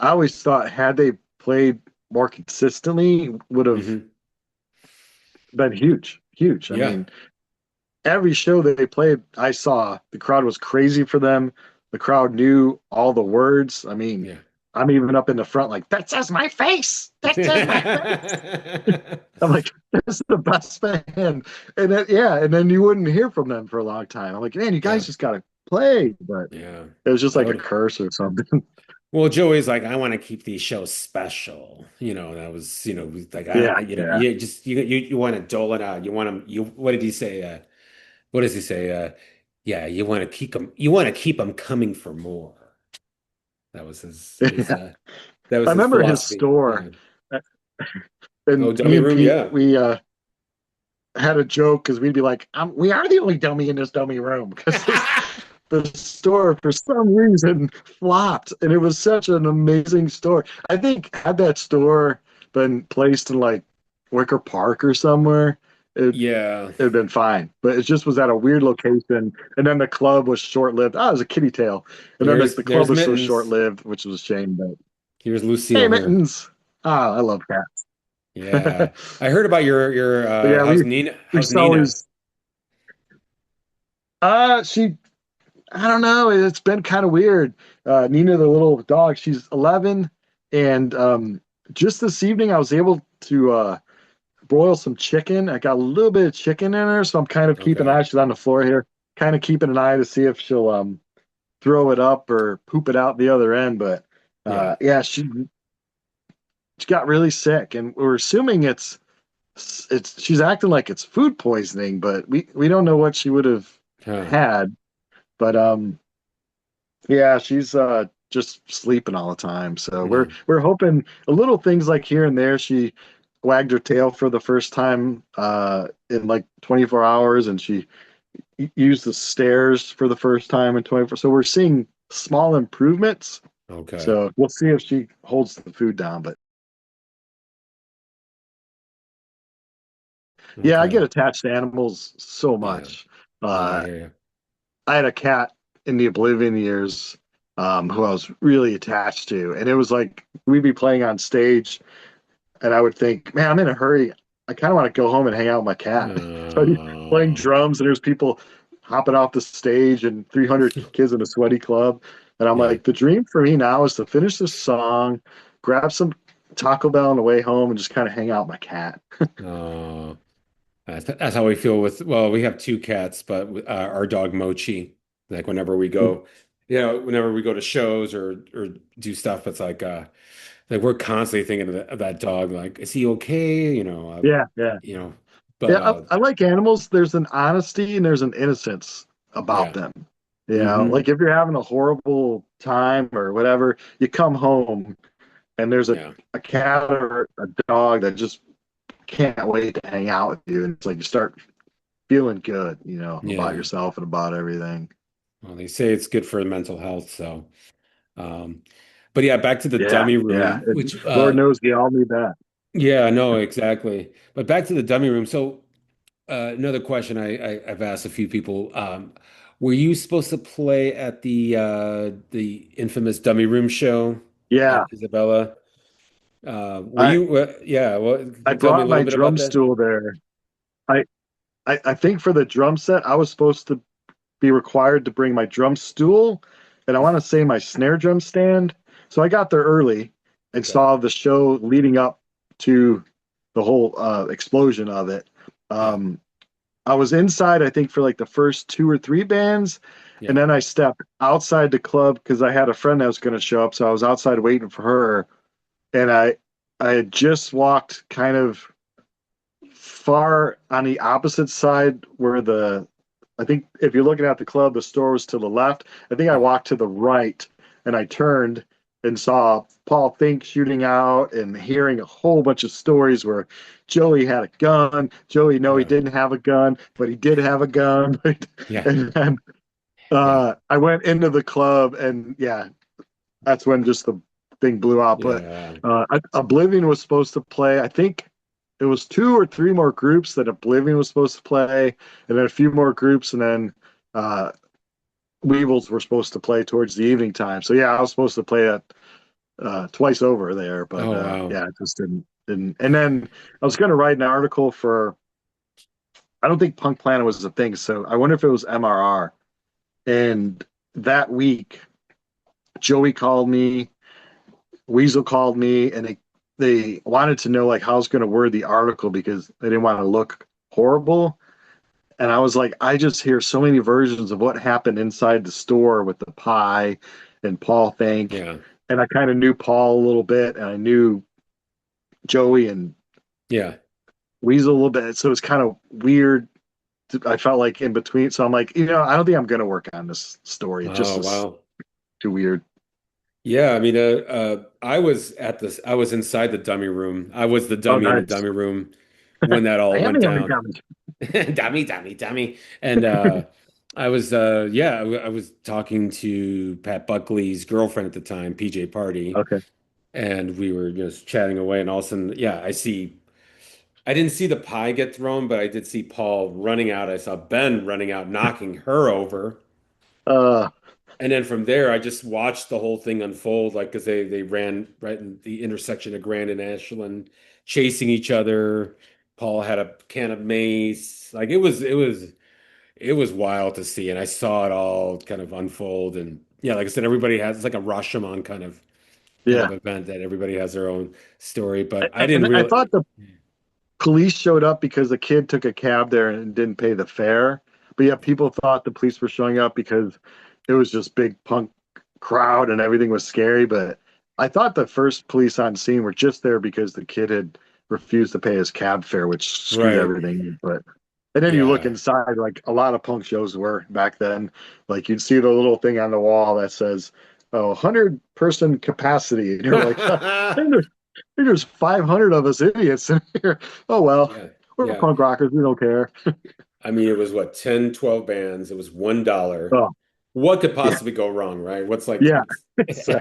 I always thought had they played more consistently would have
mhm.
been huge, huge. I
Yeah.
mean, every show that they played, I saw the crowd was crazy for them. The crowd knew all the words. I mean,
Yeah.
I'm even up in the front like that says my face. That says my face. I'm like, this is the best band. And then yeah, and then you wouldn't hear from them for a long time. I'm like, man, you
Yeah.
guys just gotta play. But
Yeah.
it was just
I
like a
would.
curse or something.
Well, Joey's like, I want to keep these shows special. That was, like,
Yeah, yeah.
you want to dole it out. You want them, what did he say? What does he say? Yeah, you want to keep them coming for more. That was
Yeah.
that
I
was his
remember his
philosophy.
store.
Yeah. Oh,
And me
dummy
and
room.
Pete,
Yeah.
we had a joke because we'd be like, we are the only dummy in this dummy room because the store for some reason flopped, and it was such an amazing store. I think had that store been placed in like Wicker Park or somewhere,
Yeah.
it'd been fine. But it just was at a weird location, and then the club was short lived. Oh, it was a kitty tail, and then the club
There's
was so
Mittens.
short lived, which was a shame. But
Here's
hey,
Lucille here.
mittens! Ah, I love cats.
Yeah. I heard about your
But yeah,
how's Nina?
we
How's
used to
Nina?
always she I don't know. It's been kind of weird. Nina, the little dog, she's 11, and just this evening I was able to broil some chicken. I got a little bit of chicken in her, so I'm kind of keeping an
Okay.
eye. She's on the floor here, kind of keeping an eye to see if she'll throw it up or poop it out the other end. But
Yeah.
yeah, she got really sick, and we're assuming it's she's acting like it's food poisoning, but we don't know what she would have
Huh.
had. But yeah, she's just sleeping all the time. So
Yeah.
we're hoping a little things like here and there. She wagged her tail for the first time in like 24 hours, and she used the stairs for the first time in 24. So we're seeing small improvements.
Okay.
So we'll see if she holds the food down. But yeah, I
Okay.
get attached to animals so much.
I hear you.
I had a cat in the Oblivion years who I was really attached to. And it was like we'd be playing on stage, and I would think, man, I'm in a hurry. I kind of want to go home and hang out with my cat. So I'd be playing drums, and there's people hopping off the stage and 300 kids in a sweaty club. And I'm
Yeah.
like, the dream for me now is to finish this song, grab some Taco Bell on the way home, and just kind of hang out with my cat.
Oh, that's how we feel with, well, we have two cats, but our dog Mochi, like whenever we go, whenever we go to shows or do stuff, it's like we're constantly thinking of that dog. Like, is he okay?
Yeah, yeah.
But
Yeah, I like animals. There's an honesty and there's an innocence about
yeah.
them.
Hmm.
Like if you're having a horrible time or whatever, you come home and there's
Yeah.
a cat or a dog that just can't wait to hang out with you. And it's like you start feeling good, about
Yeah.
yourself and about everything.
Well, they say it's good for mental health. So, um, but yeah, back to the
Yeah,
dummy
yeah.
room,
And
which,
Lord knows we all need that.
yeah, no, exactly. But back to the dummy room. So, another question I've asked a few people. Were you supposed to play at the infamous dummy room show at
Yeah.
Isabella? Were
I
you? Yeah. Well, can
I
you tell me a
brought
little
my
bit about
drum
that?
stool there. I, I think for the drum set, I was supposed to be required to bring my drum stool, and I want to say my snare drum stand. So I got there early and
Okay.
saw the show leading up to the whole explosion of it.
Yeah.
I was inside, I think, for like the first two or three bands, and
Yeah.
then I stepped outside the club because I had a friend that was going to show up. So I was outside waiting for her, and I had just walked kind of far on the opposite side where I think if you're looking at the club, the store was to the left. I think I
Yeah.
walked to the right and I turned and saw Paul Fink shooting out and hearing a whole bunch of stories where Joey had a gun. Joey, no, he
Yeah.
didn't have a gun, but he did have a gun.
Yeah.
And then
Yeah.
I went into the club, and yeah, that's when just the thing blew out. But
Yeah.
Oblivion was supposed to play. I think it was two or three more groups that Oblivion was supposed to play, and then a few more groups, and then Weevils were supposed to play towards the evening time. So yeah, I was supposed to play it twice over there, but
Oh, wow.
yeah, it just didn't. And then I was going to write an article for. I don't think Punk Planet was a thing, so I wonder if it was MRR. And that week, Joey called me, Weasel called me, and they wanted to know like how I was going to word the article because they didn't want to look horrible. And I was like, I just hear so many versions of what happened inside the store with the pie and Paul Fink.
Yeah.
And I kind of knew Paul a little bit, and I knew Joey and
Yeah.
Weasel a little bit. So it's kind of weird. I felt like in between. So I'm like, I don't think I'm going to work on this story. It just
Oh,
is
wow.
too weird.
Yeah, I mean, I was I was inside the dummy room. I was the
Oh,
dummy in the
nice.
dummy room when that all went
Yummy, yummy,
down.
yummy.
Dummy, dummy, dummy. And I was yeah, I was talking to Pat Buckley's girlfriend at the time, PJ Party,
Okay.
and we were just chatting away, and all of a sudden, yeah, I didn't see the pie get thrown, but I did see Paul running out. I saw Ben running out, knocking her over.
Uh,
And then from there, I just watched the whole thing unfold, like because they ran right in the intersection of Grand and Ashland, chasing each other. Paul had a can of mace. Like it was wild to see, and I saw it all kind of unfold. And yeah, like I said, everybody has it's like a Rashomon kind of
yeah.
event that everybody has their own story. But I didn't
And I
really.
thought the police showed up because the kid took a cab there and didn't pay the fare. But yeah, people thought the police were showing up because it was just big punk crowd and everything was scary. But I thought the first police on scene were just there because the kid had refused to pay his cab fare, which screwed
Right.
everything. But and then you look
Yeah.
inside, like a lot of punk shows were back then. Like you'd see the little thing on the wall that says, "Oh, 100-person capacity," and you're like, There's 500 of us idiots in here. Oh well,
Yeah.
we're
Yeah.
punk rockers. We don't care.
I mean, it was what, 10, 12 bands. It was $1.
Oh
What could
yeah,
possibly go wrong, right? What's like,
yeah.
what's,
So-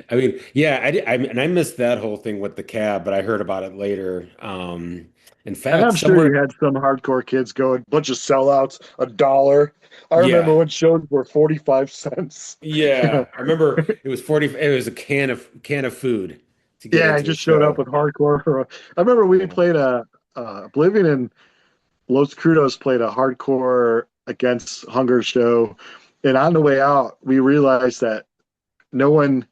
I mean, yeah, and I missed that whole thing with the cab, but I heard about it later. In
and
fact,
I'm sure
somewhere,
you had some hardcore kids going, bunch of sellouts, $1. I remember
yeah,
when shows were 45 cents.
yeah. I remember it was 40, it was a can of food to get
Yeah, I
into a
just showed up
show.
with hardcore. I remember we
Yeah.
played Oblivion and Los Crudos played a hardcore against Hunger show, and on the way out, we realized that no one.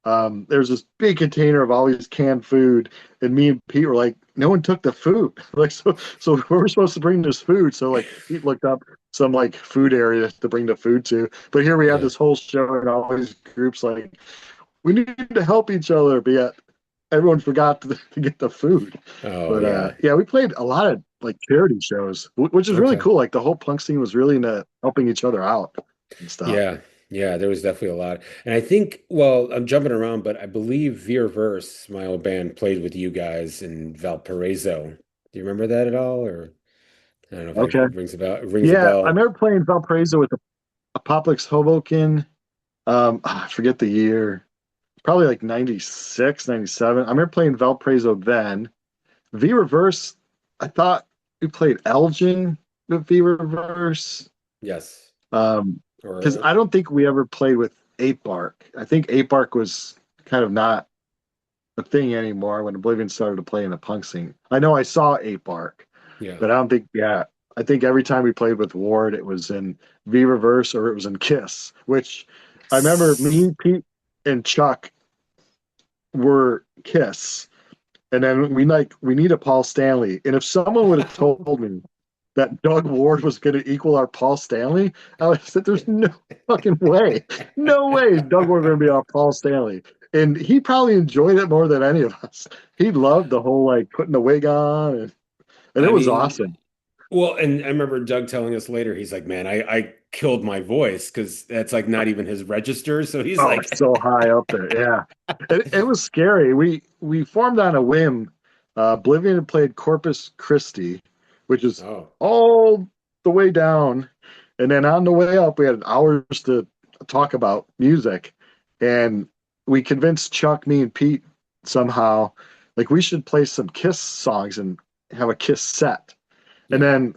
There's this big container of all these canned food, and me and Pete were like, no one took the food. Like, so we're supposed to bring this food. So like, Pete looked up some like food area to bring the food to. But here we have
Yeah.
this whole show and all these groups like, we need to help each other, but yet everyone forgot to get the food.
Oh,
But
yeah.
yeah, we played a lot of like charity shows, which is really
Okay.
cool. Like the whole punk scene was really into helping each other out and stuff.
Yeah, yeah, there was definitely a lot. And I think, well, I'm jumping around, but I believe Veer Verse, my old band, played with you guys in Valparaiso. Do you remember that at all? Or I don't know if
Okay.
that rings a
Yeah, I
bell.
remember playing Valparaiso with the Apocalypse Hoboken. I forget the year. Probably like 96, 97. I remember playing Valparaiso then. V Reverse, I thought we played Elgin with V Reverse.
Yes.
Because
Or
I don't think we ever played with Ape Bark. I think Ape Bark was kind of not a thing anymore when Oblivion started to play in the punk scene. I know I saw Ape Bark,
yeah.
but I don't think, yeah, I think every time we played with Ward, it was in V Reverse or it was in Kiss, which I remember me, Pete, and Chuck were Kiss. And then we need a Paul Stanley. And if someone would have told me that Doug Ward was going to equal our Paul Stanley, I would have said, "There's no fucking way, no way Doug Ward going to be our Paul Stanley." And he probably enjoyed it more than any of us. He loved the whole like putting the wig on, and
I
it was
mean,
awesome.
well, and I remember Doug telling us later, he's like, man, I killed my voice because that's like not even his register. So he's
Oh, it's
like,
so high up there. Yeah, it was scary. We formed on a whim. Oblivion had played Corpus Christi, which is
oh,
all the way down, and then on the way up, we had hours to talk about music, and we convinced Chuck, me, and Pete somehow, like we should play some Kiss songs and have a Kiss set, and
yeah,
then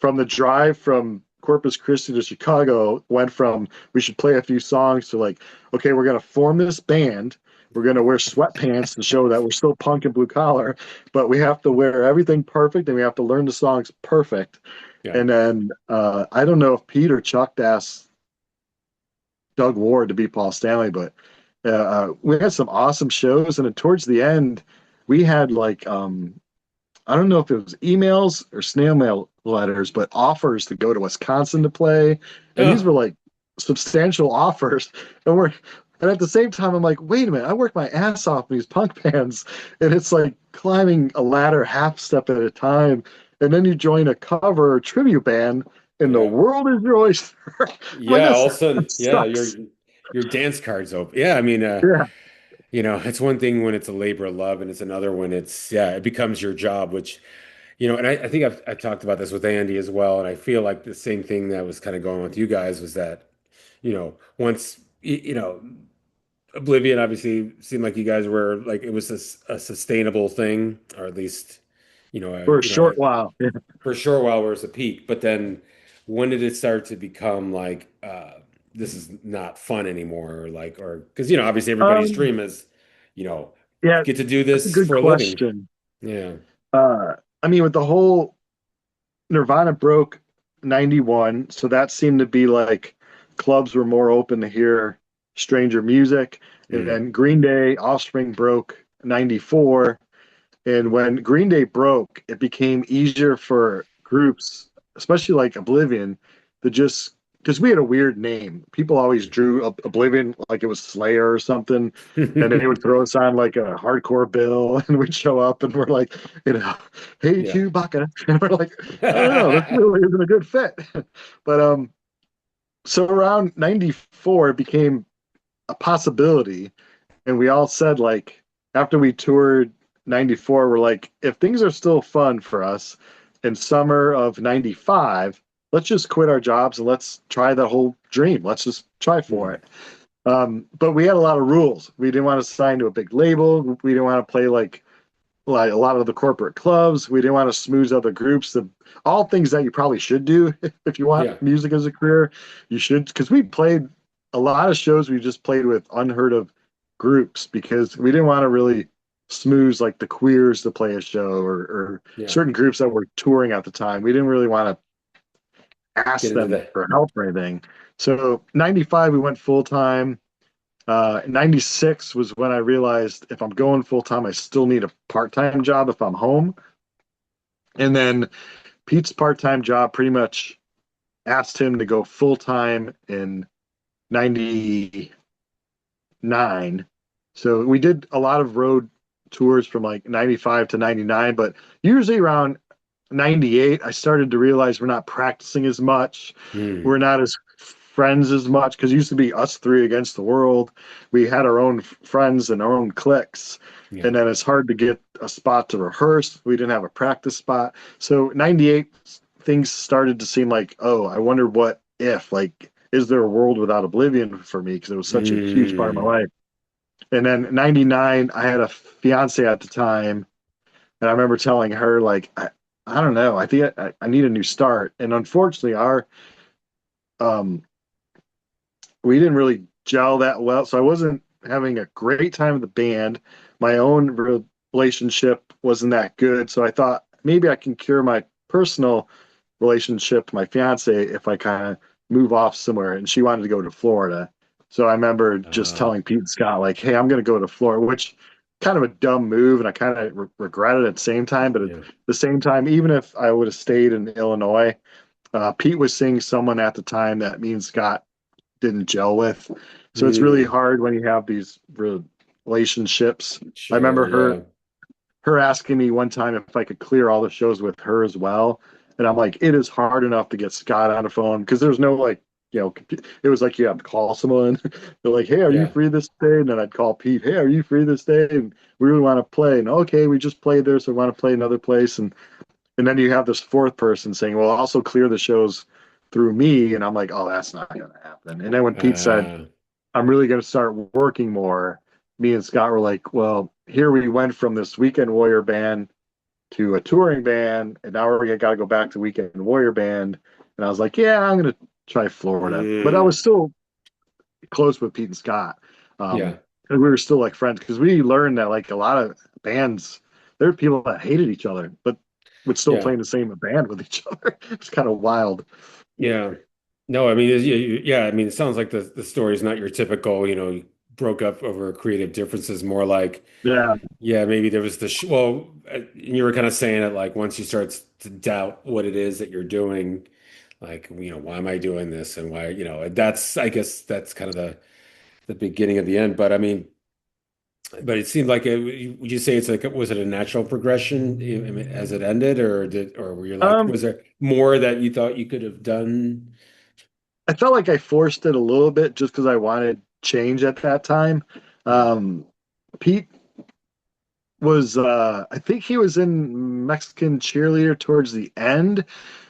from the drive from Corpus Christi to Chicago went from we should play a few songs to like, okay, we're gonna form this band. We're gonna wear sweatpants to show that we're still punk and blue collar, but we have to wear everything perfect and we have to learn the songs perfect.
yeah.
And then I don't know if Pete or Chuck asked Doug Ward to be Paul Stanley, but we had some awesome shows. And then towards the end, we had like I don't know if it was emails or snail mail letters, but offers to go to Wisconsin to play. And these were
Oh,
like substantial offers. And at the same time, I'm like, wait a minute, I work my ass off in these punk bands. And it's like climbing a ladder half step at a time. And then you join a cover or tribute band and the
yeah.
world is your oyster. I'm like,
Yeah, all of a
that
sudden, yeah,
sucks.
your dance card's open. Yeah, I mean,
Yeah.
it's one thing when it's a labor of love, and it's another when it becomes your job, which, and I think I've talked about this with Andy as well, and I feel like the same thing that was kind of going on with you guys was that, once, Oblivion obviously seemed like you guys were like it was a sustainable thing, or at least,
For a short while. Yeah.
for sure while we're at a peak. But then when did it start to become like this is not fun anymore? Or because obviously everybody's
Um,
dream is, you know,
yeah,
get to do
that's a
this
good
for a living.
question.
Yeah.
Uh, I mean, with the whole Nirvana broke 91, so that seemed to be like clubs were more open to hear stranger music. And
Mm.
then Green Day, Offspring broke 94. And when Green Day broke, it became easier for groups, especially like Oblivion, to just because we had a weird name. People always drew Oblivion like it was Slayer or something, and then they would throw us on like a hardcore bill, and we'd show up and we're like, hey
Yeah.
Chewbacca, and we're like, I don't know, this really isn't a good fit. But so around 94, it became a possibility, and we all said like after we toured 94, we're like, if things are still fun for us in summer of 95, let's just quit our jobs and let's try the whole dream. Let's just try for it. But we had a lot of rules. We didn't want to sign to a big label. We didn't want to play like a lot of the corporate clubs. We didn't want to smooze other groups. All things that you probably should do if you want music as a career. You should, because we played a lot of shows. We just played with unheard of groups because we didn't want to really smooze like the Queers to play a show or certain groups that were touring at the time. We didn't really want to ask them for help or anything. So 95, we went full time. 96 was when I realized if I'm going full time, I still need a part-time job if I'm home. And then Pete's part-time job pretty much asked him to go full time in 99. So we did a lot of road tours from like 95 to 99, but usually around 98, I started to realize we're not practicing as much. We're not as friends as much because it used to be us three against the world. We had our own friends and our own cliques. And then it's hard to get a spot to rehearse. We didn't have a practice spot. So 98, things started to seem like, oh, I wonder what if, like, is there a world without Oblivion for me? Because it was such a huge part of my life. And then 99, I had a fiance at the time. And I remember telling her, like, I don't know. I think I need a new start. And unfortunately, we didn't really gel that well. So I wasn't having a great time with the band. My own relationship wasn't that good. So I thought maybe I can cure my personal relationship, my fiance, if I kind of move off somewhere. And she wanted to go to Florida. So I remember just telling Pete and Scott, like, hey, I'm going to go to Florida, which kind of a dumb move. And I kind of regret it at the same time. But at the same time, even if I would have stayed in Illinois, Pete was seeing someone at the time that me and Scott didn't gel with. So it's really hard when you have these relationships. I remember her asking me one time if I could clear all the shows with her as well. And I'm like, it is hard enough to get Scott on the phone because there's no like, it was like you have to call someone. They're like, hey, are you free this day? And then I'd call Pete, hey, are you free this day? And we really want to play. And okay, we just played there, so we want to play another place. And then you have this fourth person saying, well, also clear the shows through me. And I'm like, oh, that's not going to happen. And then when Pete said, I'm really going to start working more, me and Scott were like, well, here we went from this Weekend Warrior band to a touring band. And now we're got to go back to Weekend Warrior band. And I was like, yeah, I'm going to try Florida. But I was still close with Pete and Scott. And we were still like friends because we learned that like a lot of bands, there are people that hated each other, but would still play in the same band with each other. It's kind of wild.
Yeah. No, I mean, I mean, it sounds like the story is not your typical, you broke up over creative differences, more like, maybe there was you were kind of saying it like once you start to doubt what it is that you're doing, like, why am I doing this? And why, I guess that's kind of the beginning of the end. But I mean, but it seemed like would you say it's like, was it a natural progression as it ended, or were you like, was there more that you thought you could have done?
I felt like I forced it a little bit just because I wanted change at that time. Pete was, I think he was in Mexican Cheerleader towards the end.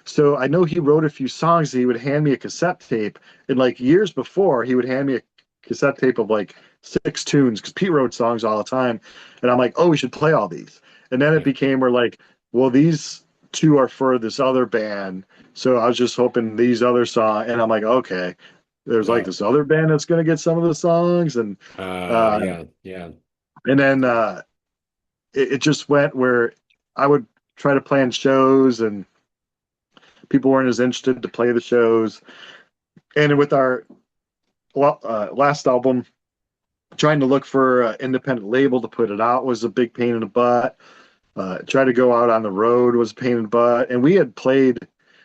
So I know he wrote a few songs. He would hand me a cassette tape. And like years before, he would hand me a cassette tape of like 6 tunes because Pete wrote songs all the time. And I'm like, oh, we should play all these. And then it became, we're like, well, these 2 are for this other band. So I was just hoping these other songs. And I'm like, okay, there's like this other band that's going to get some of the songs. And And then it just went where I would try to plan shows and people weren't as interested to play the shows. And with our last album, trying to look for an independent label to put it out was a big pain in the butt. Try to go out on the road was a pain in the butt. And we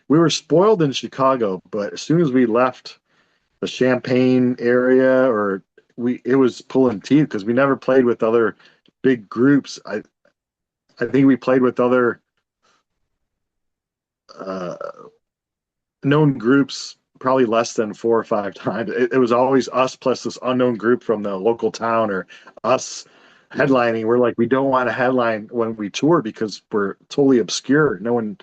were spoiled in Chicago, but as soon as we left the Champaign area, it was pulling teeth because we never played with other big groups. I think we played with other known groups probably less than 4 or 5 times. It was always us plus this unknown group from the local town, or us headlining. We're like, we don't want to headline when we tour because we're totally obscure. No one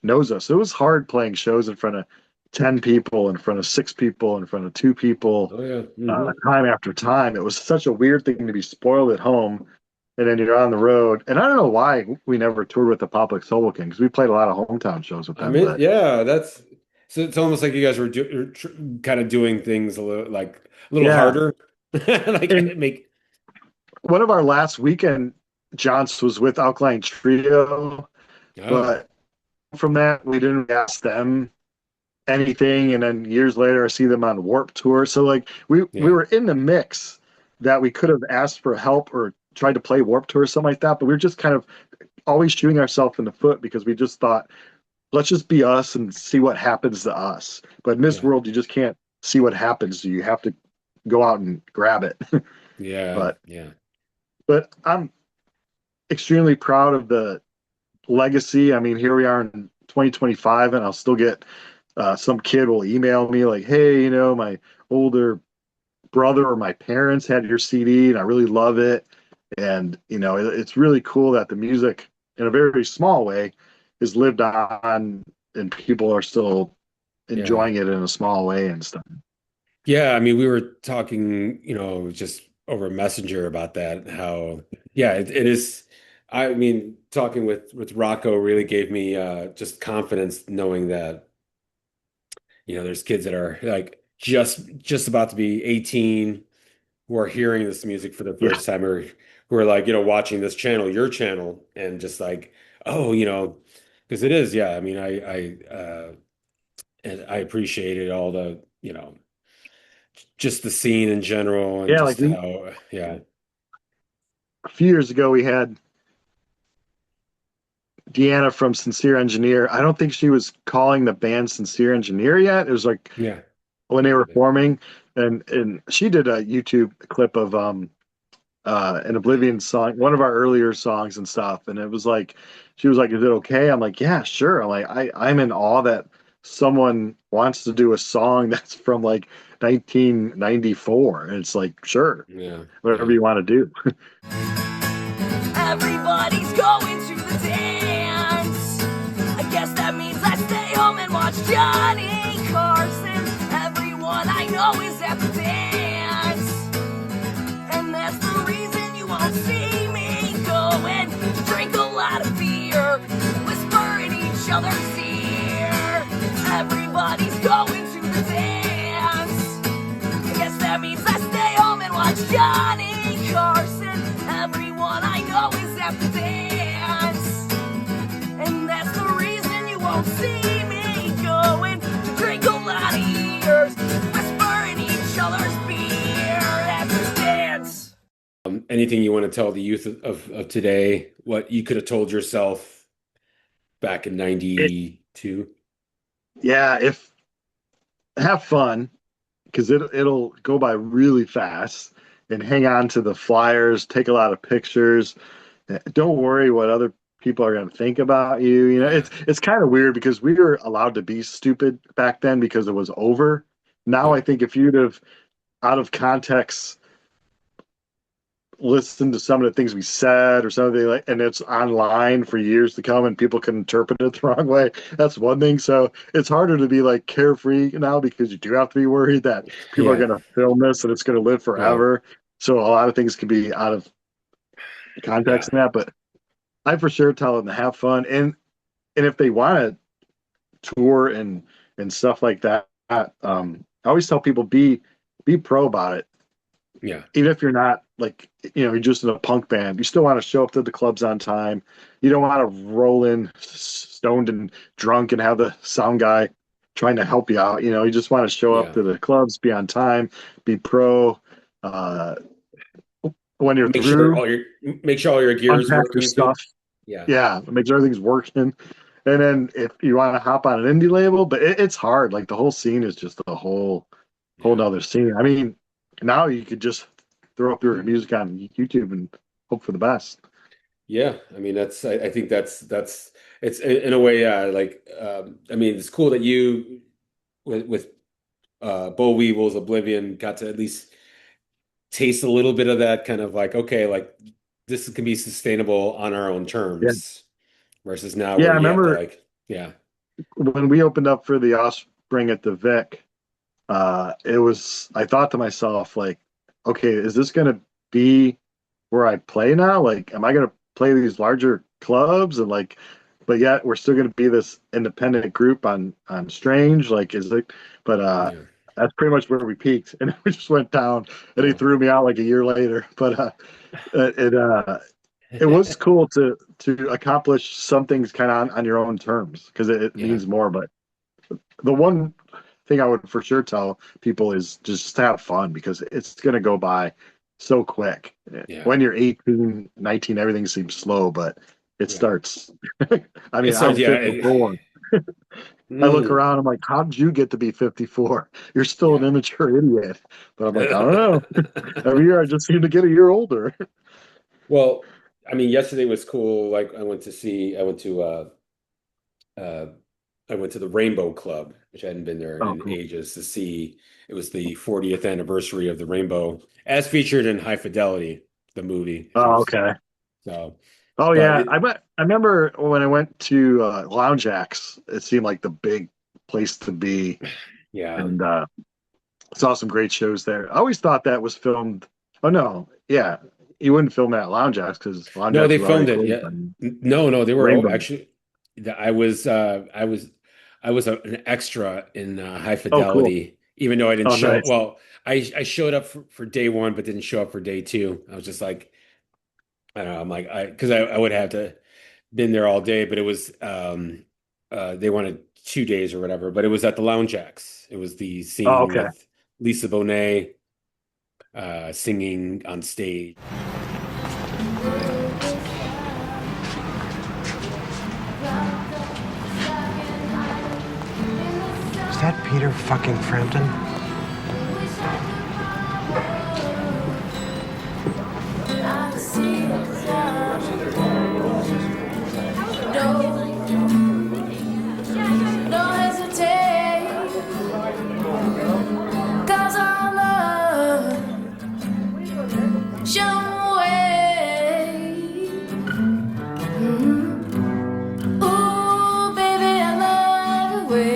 knows us. It was hard playing shows in front of 10 people, in front of 6 people, in front of 2 people,
Oh yeah. Mhm.
time after time. It was such a weird thing to be spoiled at home. And then you're on the road. And I don't know why we never toured with the Public Solo King, because we played a lot of hometown shows with
I
them.
mean,
But
yeah, that's so it's almost like you guys were kind of doing things a little
yeah.
harder. Like
And
make
one of our last weekend jaunts was with Alkaline Trio,
oh
but from that, we didn't ask them anything. And then years later, I see them on Warp Tour. So like we
yeah.
were in the mix that we could have asked for help or tried to play Warp Tour or something like that. But we were just kind of always shooting ourselves in the foot because we just thought, let's just be us and see what happens to us. But in this
Yeah.
world, you just can't see what happens. So you have to go out and grab it.
Yeah.
but
Yeah.
but I'm extremely proud of the legacy. I mean, here we are in 2025, and I'll still get some kid will email me like, "Hey, my older brother or my parents had your CD, and I really love it." And it's really cool that the music, in a very small way, is lived on, and people are still
Yeah.
enjoying it in a small way and stuff.
Yeah, I mean, we were talking, just over Messenger about that, how, yeah, it is. I mean, talking with Rocco really gave me just confidence knowing that, there's kids that are like just about to be 18 who are hearing this music for the
Yeah,
first time, or who are like, watching this channel, your channel, and just like, oh, because it is, yeah. I mean, and I appreciated all the, just the scene in general and
yeah. Like
just how, yeah,
a few years ago, we had Deanna from Sincere Engineer. I don't think she was calling the band Sincere Engineer yet. It was like
yeah,
when they were forming, and she did a YouTube clip of an Oblivion song, one of our earlier songs and stuff. And it was like, she was like, "Is it okay?" I'm like, "Yeah, sure." I'm like, I'm in awe that someone wants to do a song that's from like 1994. And it's like, sure,
yeah,
whatever
yeah,
you want to do.
Everybody's going to the dance. I guess that means I stay home and watch Johnny Carson. Everyone I know is at the dance. And that's the reason you won't see me going. Drink a lot of beer, whisper in each other's ear. Everybody's going to the dance. I guess that means I stay home and watch Johnny Carson. Everyone I know is at the dance. And that's the reason you won't see me going. To drink a lot of years, whisper in each other's beer at the dance.
Anything you want to tell the youth of today, what you could have told yourself back in
It,
92?
yeah, if have fun, because it'll go by really fast, and hang on to the flyers, take a lot of pictures. Don't worry what other people are going to think about you.
Yeah,
It's kind of weird because we were allowed to be stupid back then because it was over. Now
yeah,
I think if you'd have, out of context, listened to some of the things we said or something like, and it's online for years to come, and people can interpret it the wrong way, that's one thing. So it's harder to be like carefree now because you do have to be worried that people are
yeah,
going to film this and it's going to live
right,
forever. So a lot of things can be out of
yeah,
context in that, but I for sure tell them to have fun, and if they want to tour and stuff like that, I always tell people be pro about it.
yeah,
Even if you're not like, you're just in a punk band, you still want to show up to the clubs on time. You don't want to roll in stoned and drunk and have the sound guy trying to help you out. You just want to show up
yeah.
to the clubs, be on time, be pro. Uh, when you're
Make sure
through,
all your gear is
unpack your
working
stuff.
too. Yeah,
Yeah, make sure everything's working. And then if you want to hop on an indie label, but it's hard. Like the whole scene is just a whole
yeah.
nother scene. I mean, now you could just throw up your music on YouTube and hope for the best.
Yeah, I mean I think that's it's in a way, yeah, like I mean it's cool that you with Bollweevils, Oblivion got to at least taste a little bit of that kind of like, okay, like this can be sustainable on our own
Yeah.
terms versus now
Yeah, I
where you have to
remember
like, yeah,
when we opened up for the Offspring at the Vic, it was, I thought to myself, like, okay, is this going to be where I play now? Like, am I going to play these larger clubs and like, but yet we're still going to be this independent group on Strange? Like, is it, but,
yeah.
that's pretty much where we peaked, and we just went down, and he threw me out like a year later. But it was cool to accomplish some things kind of on your own terms because it
Yeah.
means more. But the one thing I would for sure tell people is just have fun because it's going to go by so quick.
Yeah.
When you're 18, 19, everything seems slow, but it
Yeah.
starts. I mean,
It starts,
I'm
yeah.
54. I look around, I'm like, how did you get to be 54? You're still an immature idiot. But I'm like, I don't know. Every year I just seem to get a year older.
Well, I mean, yesterday was cool. Like uh I went to the Rainbow Club, which I hadn't been there
Oh,
in
cool.
ages to see. It was the 40th anniversary of the Rainbow, as featured in High Fidelity, the movie, if
Oh,
you've seen.
okay.
So,
Oh
but
yeah,
it,
I remember when I went to Lounge Acts. It seemed like the big place to be,
yeah.
and saw some great shows there. I always thought that was filmed. Oh no, yeah, you wouldn't film that at Lounge Acts because Lounge
No,
Acts
they
was already
filmed it.
closed.
Yeah.
On
No, they were
Rainbow.
actually. I was an extra in High
Oh, cool.
Fidelity, even though I didn't
Oh,
show.
nice.
Well, I showed up for day one, but didn't show up for day two. I was just like, I don't know. I'm like, because I would have to been there all day, but it was they wanted 2 days or whatever. But it was at the Lounge Jacks. It was the
Oh,
scene
okay.
with Lisa Bonet singing on stage.
Is that Peter fucking Frampton?
Don't hesitate, 'cause our love show way. Ooh, baby, I love the way.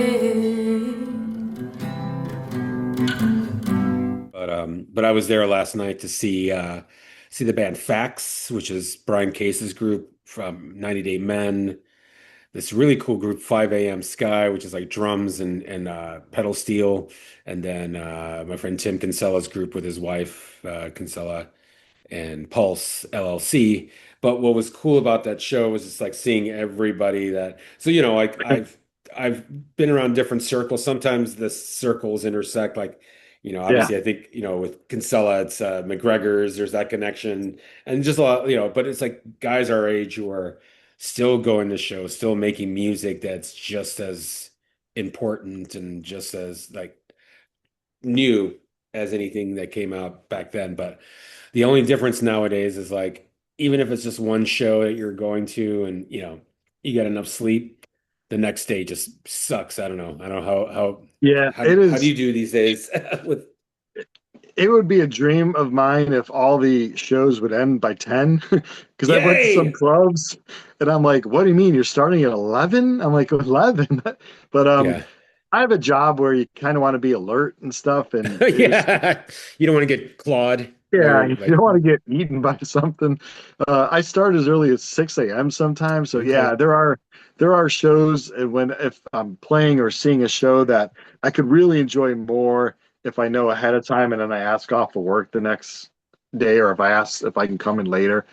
But I was there last night to see the band Fax, which is Brian Case's group from 90 Day Men. This really cool group, 5 a.m. Sky, which is like drums and pedal steel, and then my friend Tim Kinsella's group with his wife Kinsella and Pulse LLC. But what was cool about that show was just like seeing everybody that. So like I've been around different circles. Sometimes the circles intersect. Like
Yeah.
obviously I think with Kinsella it's McGregor's. There's that connection, and just a lot. But it's like guys our age who are still going to shows, still making music that's just as important and just as like new as anything that came out back then. But the only difference nowadays is like even if it's just one show that you're going to and you get enough sleep, the next day just sucks. I don't know. I don't know
Yeah,
how
it
how do
is.
you do these days with
It would be a dream of mine if all the shows would end by 10 because I went to some
yay?
clubs and I'm like, what do you mean you're starting at 11? I'm like, 11. But
Yeah.
I have a job where you kind of want to be alert and stuff, and there's,
Yeah. You don't want to get clawed
yeah,
or
you
like
don't want to get eaten by something. I start as early as 6 a.m. sometimes. So
okay.
yeah, there are shows when if I'm playing or seeing a show that I could really enjoy more if I know ahead of time and then I ask off of work the next day, or if I ask if I can come in later.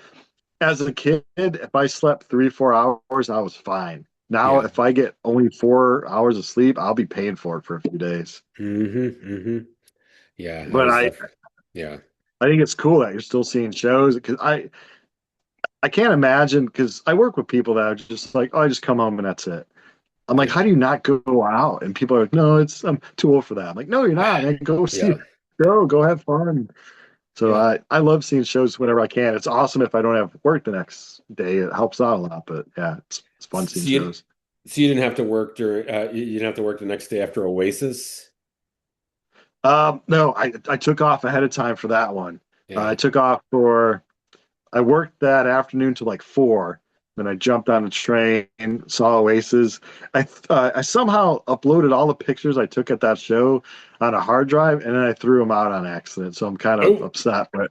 As a kid, if I slept 3, 4 hours, I was fine. Now,
Yeah.
if I get only 4 hours of sleep, I'll be paying for it for a few days.
Mm-hmm. Yeah, I
But
was
I,
def yeah.
I think it's cool that you're still seeing shows because I can't imagine because I work with people that are just like, oh, I just come home and that's it. I'm like,
Yeah.
how do you not go out? And people are like, no, I'm too old for that. I'm like, no, you're not, man. Go see,
Yeah.
go have fun. So
Yeah.
I love seeing shows whenever I can. It's awesome if I don't have work the next day. It helps out a lot. But yeah, it's fun seeing
So you
shows.
so you didn't have to work you didn't have to work the next day after Oasis?
No, I took off ahead of time for that one. I
Yeah.
took off for I worked that afternoon till like 4. Then I jumped on a train, saw Oasis. I somehow uploaded all the pictures I took at that show on a hard drive, and then I threw them out on accident. So I'm kind of upset, but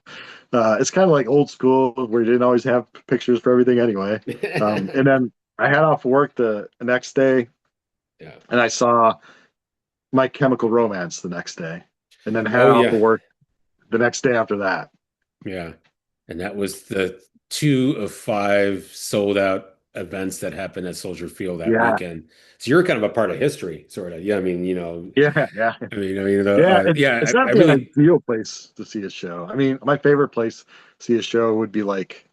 it's kind of like old school where you didn't always have pictures for everything anyway. And then I had off work the next day, and I saw My Chemical Romance the next day, and then had off of work the next day after that.
Yeah. And that was the 2 of 5 sold out events that happened at Soldier Field that weekend. So you're kind of a part of history, sort of. Yeah, I mean, you know.
Yeah. It's not the ideal place to see a show. I mean, my favorite place to see a show would be like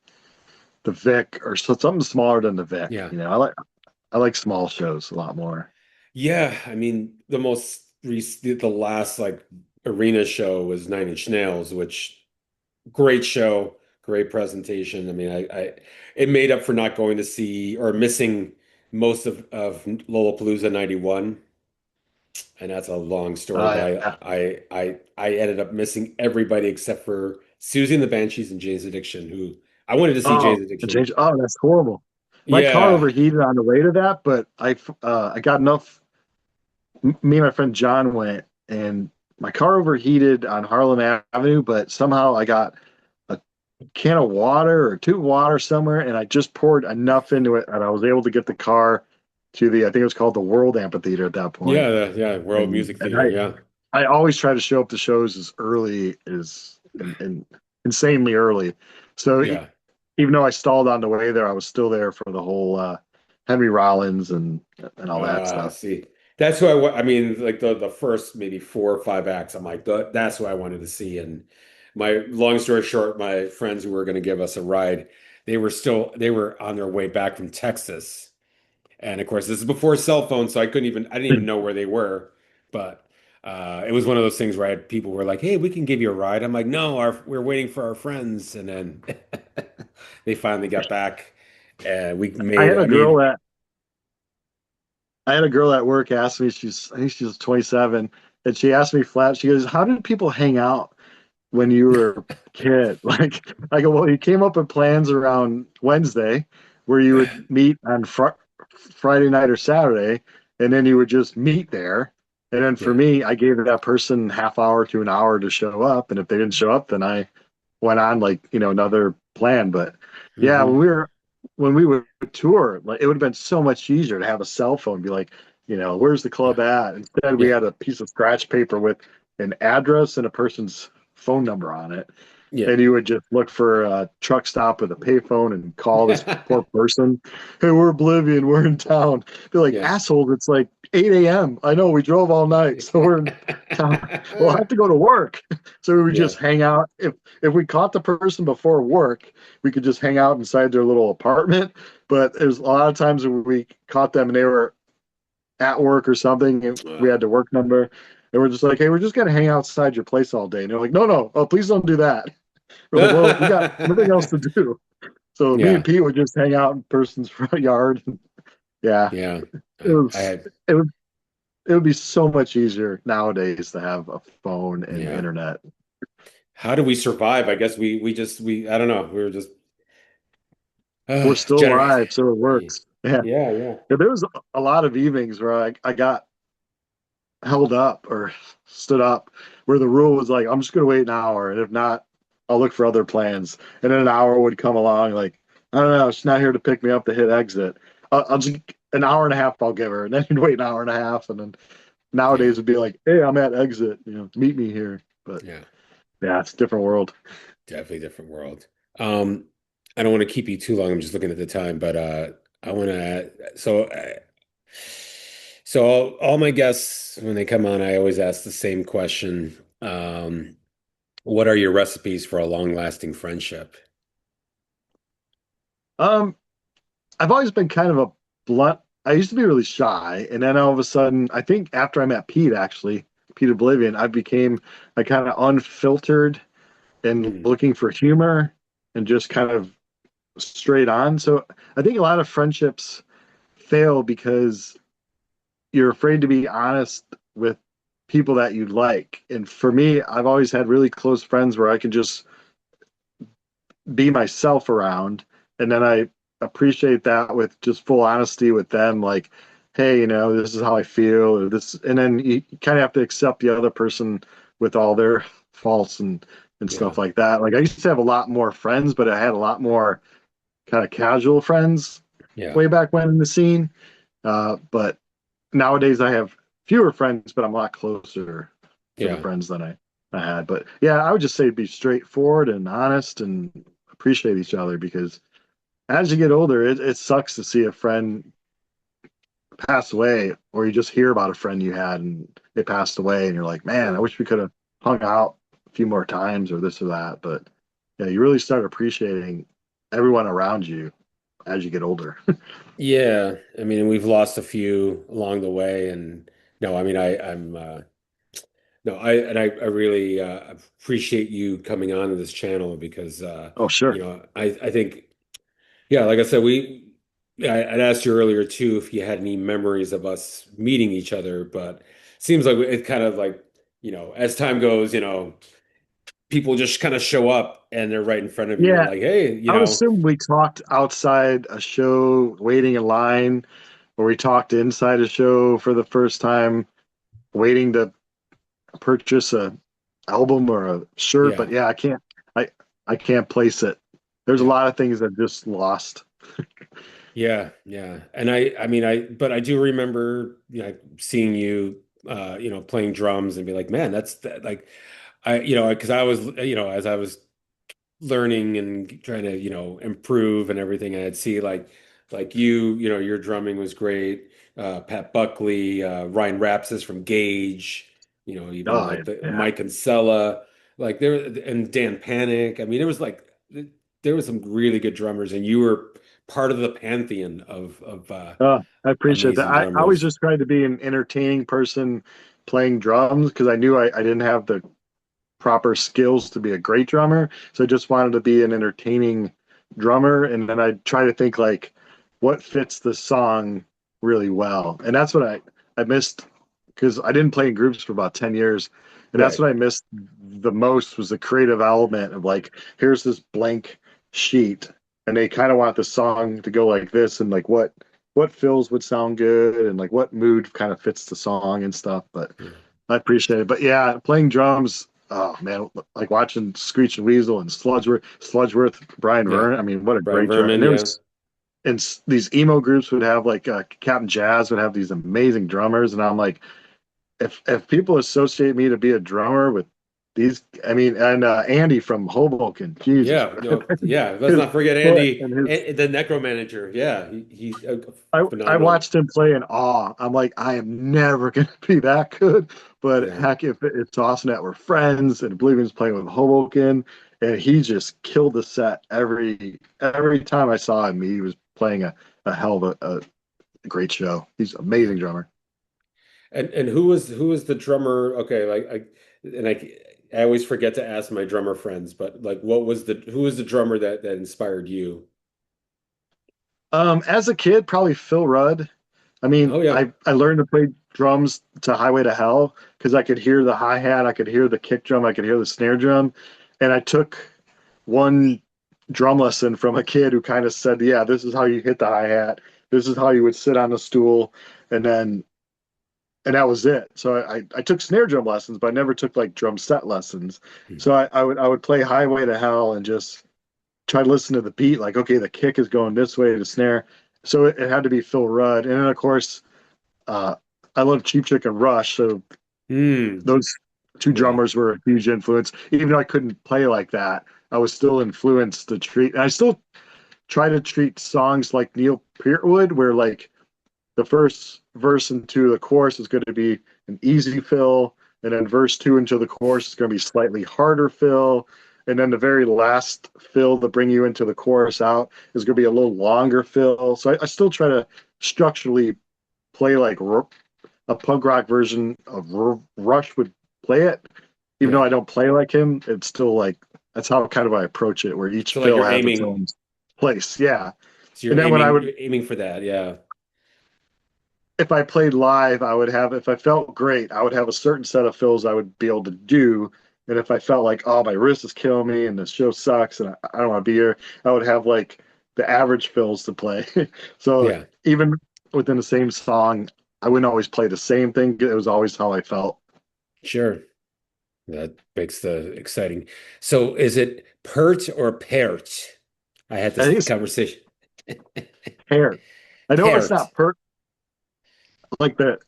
the Vic or something smaller than the Vic.
Yeah.
You know, I like small shows a lot more.
Yeah, I mean, the last like arena show was 9 Inch Nails, which great show, great presentation. I mean, it made up for not going to see or missing most of Lollapalooza 91. And that's a long story, but I ended up missing everybody except for Susie and the Banshees and Jane's Addiction, who I wanted to see Jane's Addiction.
That's horrible. My car overheated on the way to that, but I got enough. Me and my friend John went, and my car overheated on Harlem Avenue, but somehow I got a can of water or tube of water somewhere, and I just poured enough into it, and I was able to get the car to I think it was called the World Amphitheater at that point.
Yeah, World Music Theater.
I always try to show up to shows as early as and insanely early. So even though I stalled on the way there, I was still there for the whole Henry Rollins and all that stuff.
See, that's who I mean, like the first maybe 4 or 5 acts. I'm like, that's what I wanted to see. And my long story short, my friends who were going to give us a ride, they were on their way back from Texas. And of course, this is before cell phones, so I didn't even know where they were. But it was one of those things where people were like, "Hey, we can give you a ride." I'm like, "No, we're waiting for our friends." And then they finally got back, and we made. I had
a girl at work ask me. I think she was 27, and she asked me flat. She goes, "How did people hang out when you were a kid?" Like, I go, "Well, you came up with plans around Wednesday, where you would meet on Friday night or Saturday, and then you would just meet there. And then for me, I gave that person half hour to an hour to show up, and if they didn't show up, then I went on like another plan. But when we would tour, like it would have been so much easier to have a cell phone and be like, where's the club at? Instead, we had a piece of scratch paper with an address and a person's phone number on it. Yeah. And you would just look for a truck stop with a payphone and call this poor person. Hey, we're Oblivion. We're in town. They're like, assholes, it's like 8 a.m. I know we drove all night. So we're in town. We'll have to go to work. So we would just hang out. If we caught the person before work, we could just hang out inside their little apartment. But there's a lot of times when we caught them and they were at work or something, and we had their work number. And we're just like, hey, we're just going to hang outside your place all day. And they're like, no, please don't do that. We're like, well, we got nothing else to do. So me and Pete would just hang out in person's front yard. It would be so much easier nowadays to have a phone and internet.
How do we survive? I guess we I don't know. We were just
we're still alive, so it works. Yeah. There was a lot of evenings where I got held up or stood up where the rule was like, I'm just going to wait an hour, and if not, I'll look for other plans. And then an hour would come along, like, I don't know, she's not here to pick me up to hit exit. I'll just an hour and a half I'll give her, and then you'd wait an hour and a half, and then nowadays it'd be like, hey, I'm at exit, meet me here. But it's a different world.
Definitely different world. I don't want to keep you too long. I'm just looking at the time, but I want to. So all my guests, when they come on, I always ask the same question. What are your recipes for a long-lasting friendship?
I've always been kind of a blunt. I used to be really shy, and then all of a sudden, I think after I met Pete Oblivion, I became a kind of unfiltered and looking for humor and just kind of straight on. So I think a lot of friendships fail because you're afraid to be honest with people that you like. And for me, I've always had really close friends where I can just be myself around. And then I appreciate that with just full honesty with them, like, hey, you know, this is how I feel, or this, and then you kind of have to accept the other person with all their faults and
Yeah.
stuff like that. Like I used to have a lot more friends, but I had a lot more kind of casual friends
Yeah.
way back when in the scene. But nowadays I have fewer friends, but I'm a lot closer to the
Yeah.
friends than I had. But yeah, I would just say be straightforward and honest and appreciate each other, because as you get older, it sucks to see a friend pass away, or you just hear about a friend you had and they passed away and you're like, man, I wish we could have hung out a few more times or this or that. But yeah, you really start appreciating everyone around you as you get older.
Yeah. I mean, we've lost a few along the way, and no, I mean, I'm no, I really appreciate you coming on to this channel because
Oh,
you
sure.
know, I think, yeah, like I said, I'd asked you earlier too if you had any memories of us meeting each other, but it seems like it kind of like, you know, as time goes, you know, people just kind of show up and they're right in front of you and
Yeah,
like, hey, you
I would
know,
assume we talked outside a show, waiting in line, or we talked inside a show for the first time, waiting to purchase a album or a shirt. But
yeah,
yeah, I I can't place it. There's a
yeah.
lot of things that just lost.
Yeah, yeah. And I mean, but I do remember, you know, seeing you, you know, playing drums and be like, man, that's that, like, you know, because I was, you know, as I was learning and trying to, you know, improve and everything, I'd see like you know, your drumming was great. Pat Buckley, Ryan Rapsis from Gage, you know, even
Oh,
like the
yeah.
Mike Kinsella, like there, and Dan Panic. I mean, it was like there was some really good drummers, and you were part of the pantheon of
I appreciate that.
amazing
I always
drummers.
just tried to be an entertaining person playing drums, because I knew I didn't have the proper skills to be a great drummer. So I just wanted to be an entertaining drummer. And then I try to think like what fits the song really well. And that's what I missed, because I didn't play in groups for about 10 years. And that's
Right.
what I missed the most, was the creative element of like, here's this blank sheet and they kind of want the song to go like this, and like what fills would sound good and like what mood kind of fits the song and stuff. But
Yeah.
I appreciate it. But yeah, playing drums, oh man, like watching Screech and Weasel and Sludgeworth, Brian
Yeah.
Verne. I mean, what a
Brian
great drum! And
Verman,
there
yeah.
was, and these emo groups would have like Captain Jazz would have these amazing drummers, and I'm like, if people associate me to be a drummer with these, I mean, and Andy from Hoboken, Jesus
Yeah,
Christ,
no, yeah. Let's
his
not forget
foot
Andy,
and his.
the Necromanager. Yeah, he's
I
phenomenal.
watched him play in awe. I'm like, I am never gonna be that good. But
Yeah.
heck, if it's awesome that we're friends, and Oblivion's playing with Hoboken, and he just killed the set every time I saw him. He was playing a hell of a great show. He's an
Yeah.
amazing drummer.
And who was the drummer? Okay, I always forget to ask my drummer friends, but like who was the drummer that inspired you?
As a kid, probably Phil Rudd. I mean,
Oh yeah.
I learned to play drums to Highway to Hell because I could hear the hi hat, I could hear the kick drum, I could hear the snare drum, and I took one drum lesson from a kid who kind of said, "Yeah, this is how you hit the hi hat. This is how you would sit on the stool," and then and that was it. So I took snare drum lessons, but I never took like drum set lessons. So I would play Highway to Hell and just try to listen to the beat, like, okay, the kick is going this way, the snare. So it had to be Phil Rudd. And then, of course, uh, I love Cheap Trick and Rush. So
Mm,
those two
yeah.
drummers were a huge influence. Even though I couldn't play like that, I was still influenced to treat, and I still try to treat songs like Neil Peart would, where like the first verse into the chorus is going to be an easy fill, and then verse two into the chorus is going to be slightly harder fill, and then the very last fill to bring you into the chorus out is going to be a little longer fill. So I still try to structurally play like a punk rock version of Rush would play it, even though
Yeah.
I don't play like him. It's still like that's how kind of I approach it, where each
So like
fill
you're
has its
aiming,
own place. Yeah,
so
and
you're
then when I would,
aiming for that. Yeah.
if I played live, I would have, if I felt great, I would have a certain set of fills I would be able to do. And if I felt like, oh, my wrist is killing me and the show sucks and I don't want to be here, I would have like the average fills to play. So
Yeah,
even within the same song, I wouldn't always play the same thing. It was always how I felt.
sure. That makes the exciting. So is it pert or pert? I had
I
this
think it's
conversation.
hair. I know it's
Pert.
not pert like the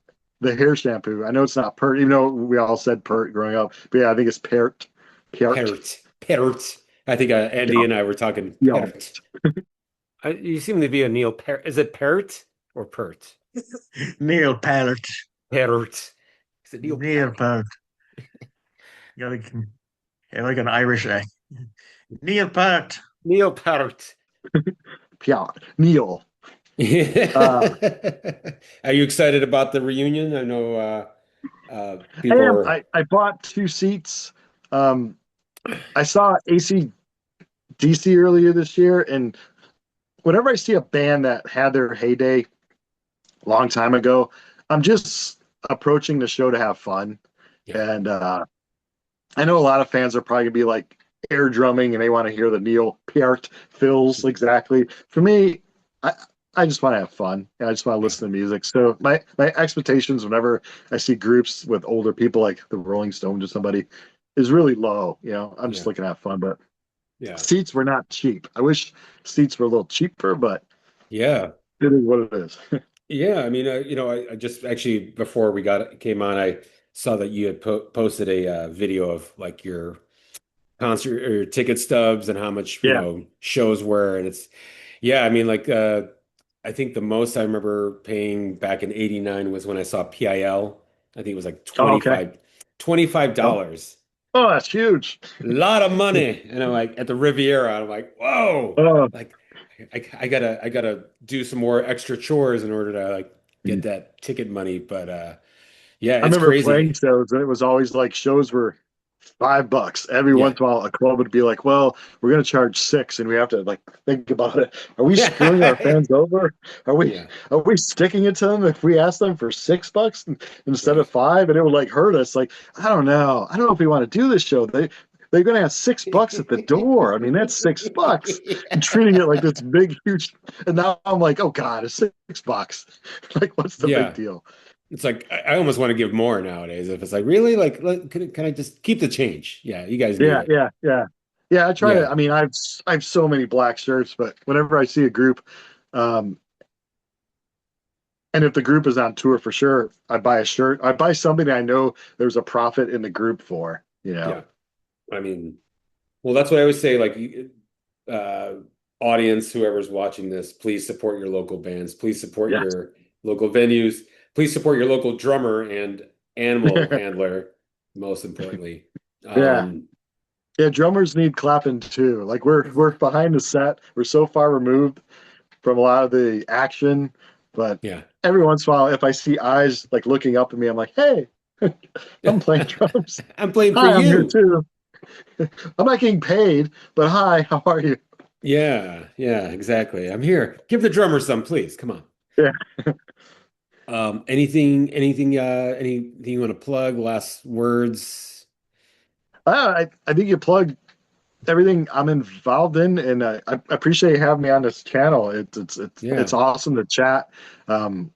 hair shampoo. I know it's not pert, even though we all said pert growing up. But yeah, I think it's pert. Pert.
Pert. Pert. I think Andy
Yeah.
and I were talking
Yeah.
pert. You seem to be a Neil Pert. Is it pert or pert?
Neil Peart.
Pert. Is it Neil
Neil
Pert?
Peart. You're like an Irish Neil Peart.
Neil Pert.
Piot. Neil.
Yeah. Are you excited about the reunion? I know
I
people
am.
are.
I bought 2 seats. Um, I saw AC/DC earlier this year, and whenever I see a band that had their heyday a long time ago, I'm just approaching the show to have fun.
Yeah.
And I know a lot of fans are probably gonna be like air drumming and they want to hear the Neil Peart fills exactly. For me, I I just want to have fun and I just want to listen to music. So my expectations whenever I see groups with older people like the Rolling Stones or somebody is really low. I'm just
Yeah.
looking to have fun, but
Yeah.
seats were not cheap. I wish seats were a little cheaper, but
Yeah.
it is what it is.
Yeah. I mean, I just actually before we came on, I saw that you had posted a video of like your concert or your ticket stubs and how much,
Yeah.
shows were. And yeah, I mean, like, I think the most I remember paying back in '89 was when I saw PIL. I think it was like
Oh, okay. Oh,
$25.
oh, that's huge.
A lot of money. And I'm like at the Riviera, I'm like, whoa,
Oh,
like I gotta do some more extra chores in order to like get that ticket money. But yeah,
I
it's
remember playing
crazy.
shows, and it was always like shows were $5. Every
Yeah.
once in a while, a club would be like, "Well, we're going to charge 6," and we have to like think about it. Are we screwing our fans over? Are we
Yeah,
are we sticking it to them if we ask them for $6 instead of
right.
5? And it would like hurt us. Like, I don't know. I don't know if we want to do this show. They're going to have $6 at the door. I mean, that's $6. And treating it like this big, huge. And now I'm like, oh God, it's $6. Like, what's the big
Yeah.
deal?
It's like I almost want to give more nowadays. If it's like really like, can I just keep the change? Yeah, you guys need
Yeah,
it.
yeah, yeah. Yeah, I try to.
Yeah,
I mean, I have so many black shirts, but whenever I see a group, um, and if the group is on tour for sure, I buy a shirt. I buy something I know there's a profit in the group for.
yeah. I mean, well, that's what I always say. Like, uh, audience, whoever's watching this, please support your local bands. Please support
Yes.
your local venues. Please support your local drummer and animal handler, most importantly.
Yeah. Yeah, drummers need clapping too. Like we're behind the set. We're so far removed from a lot of the action, but
Yeah.
every once in a while, if I see eyes like looking up at me, I'm like, "Hey, I'm playing drums.
I'm playing for
Hi, I'm here
you.
too. I'm not getting paid, but hi, how are you?"
Yeah, yeah, exactly. I'm here. Give the drummer some, please. Come on.
Yeah.
Anything you want to plug? Last words?
I think you plugged everything I'm involved in, and I appreciate you having me on this channel.
Yeah.
It's awesome to chat. I'm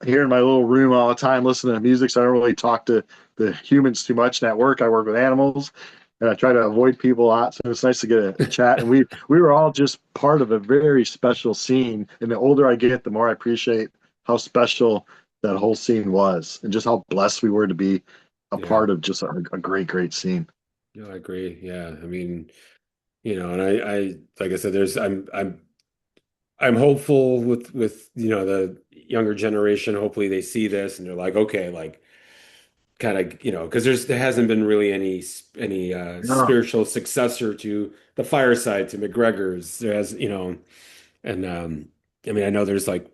here in my little room all the time listening to music, so I don't really talk to the humans too much. And at work, I work with animals, and I try to avoid people a lot. So it's nice to get a chat. And we were all just part of a very special scene. And the older I get, the more I appreciate how special that whole scene was, and just how blessed we were to be a
Yeah.
part of just a great, great scene.
No, I agree. Yeah. I mean, and I like I said, I'm hopeful with the younger generation. Hopefully they see this and they're like, okay, like kind of, because there hasn't been really any
No.
spiritual successor to the Fireside, to McGregor's. There has, and I mean, I know there's like,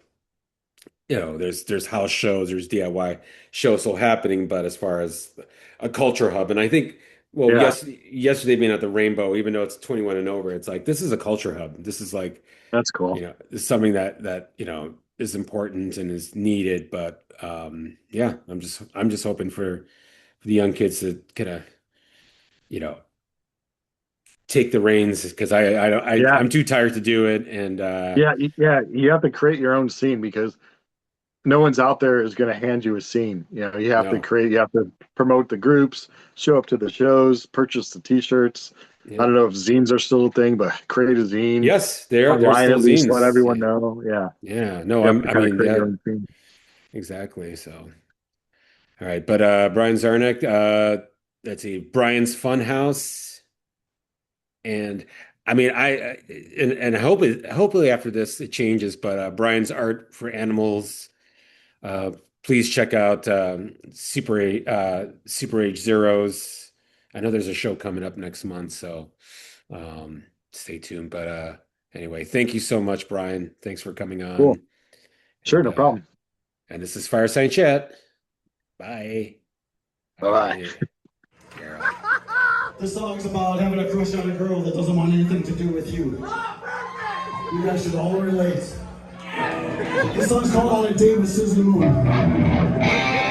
there's house shows, there's DIY shows still happening, but as far as a culture hub, and I think, well,
Yeah,
yes, yesterday being at the Rainbow, even though it's 21 and over, it's like this is a culture hub. This is like,
that's cool.
it's something that is important and is needed. But yeah, I'm just hoping for the young kids to kind of you know, take the reins because I'm too tired to do it. And
you have to create your own scene because no one's out there is going to hand you a scene. You know, you have to create, you have to promote the groups, show up to the shows, purchase the t-shirts. I don't know if zines are still a thing, but create a zine.
Yes, they're
online
still
at least.
zines.
Let everyone know. Yeah.
Yeah. No,
I mean,
yeah, exactly. So, all right. But Brian Czarnik, let's see, Brian's Funhouse. And I mean, and hopefully after this it changes, but Brian's Art for Animals. Please check out Super Age Zeros. I know there's a show coming up next month, so stay tuned. But anyway, thank you so much, Brian. Thanks for coming on.
Cool. Sure, no problem.
And this is Firesign Chat. Bye.
Bye.
This song's about having a crush on a girl that doesn't want anything to do with you. You guys should all relate. This song's called On a Date with Susan Moon.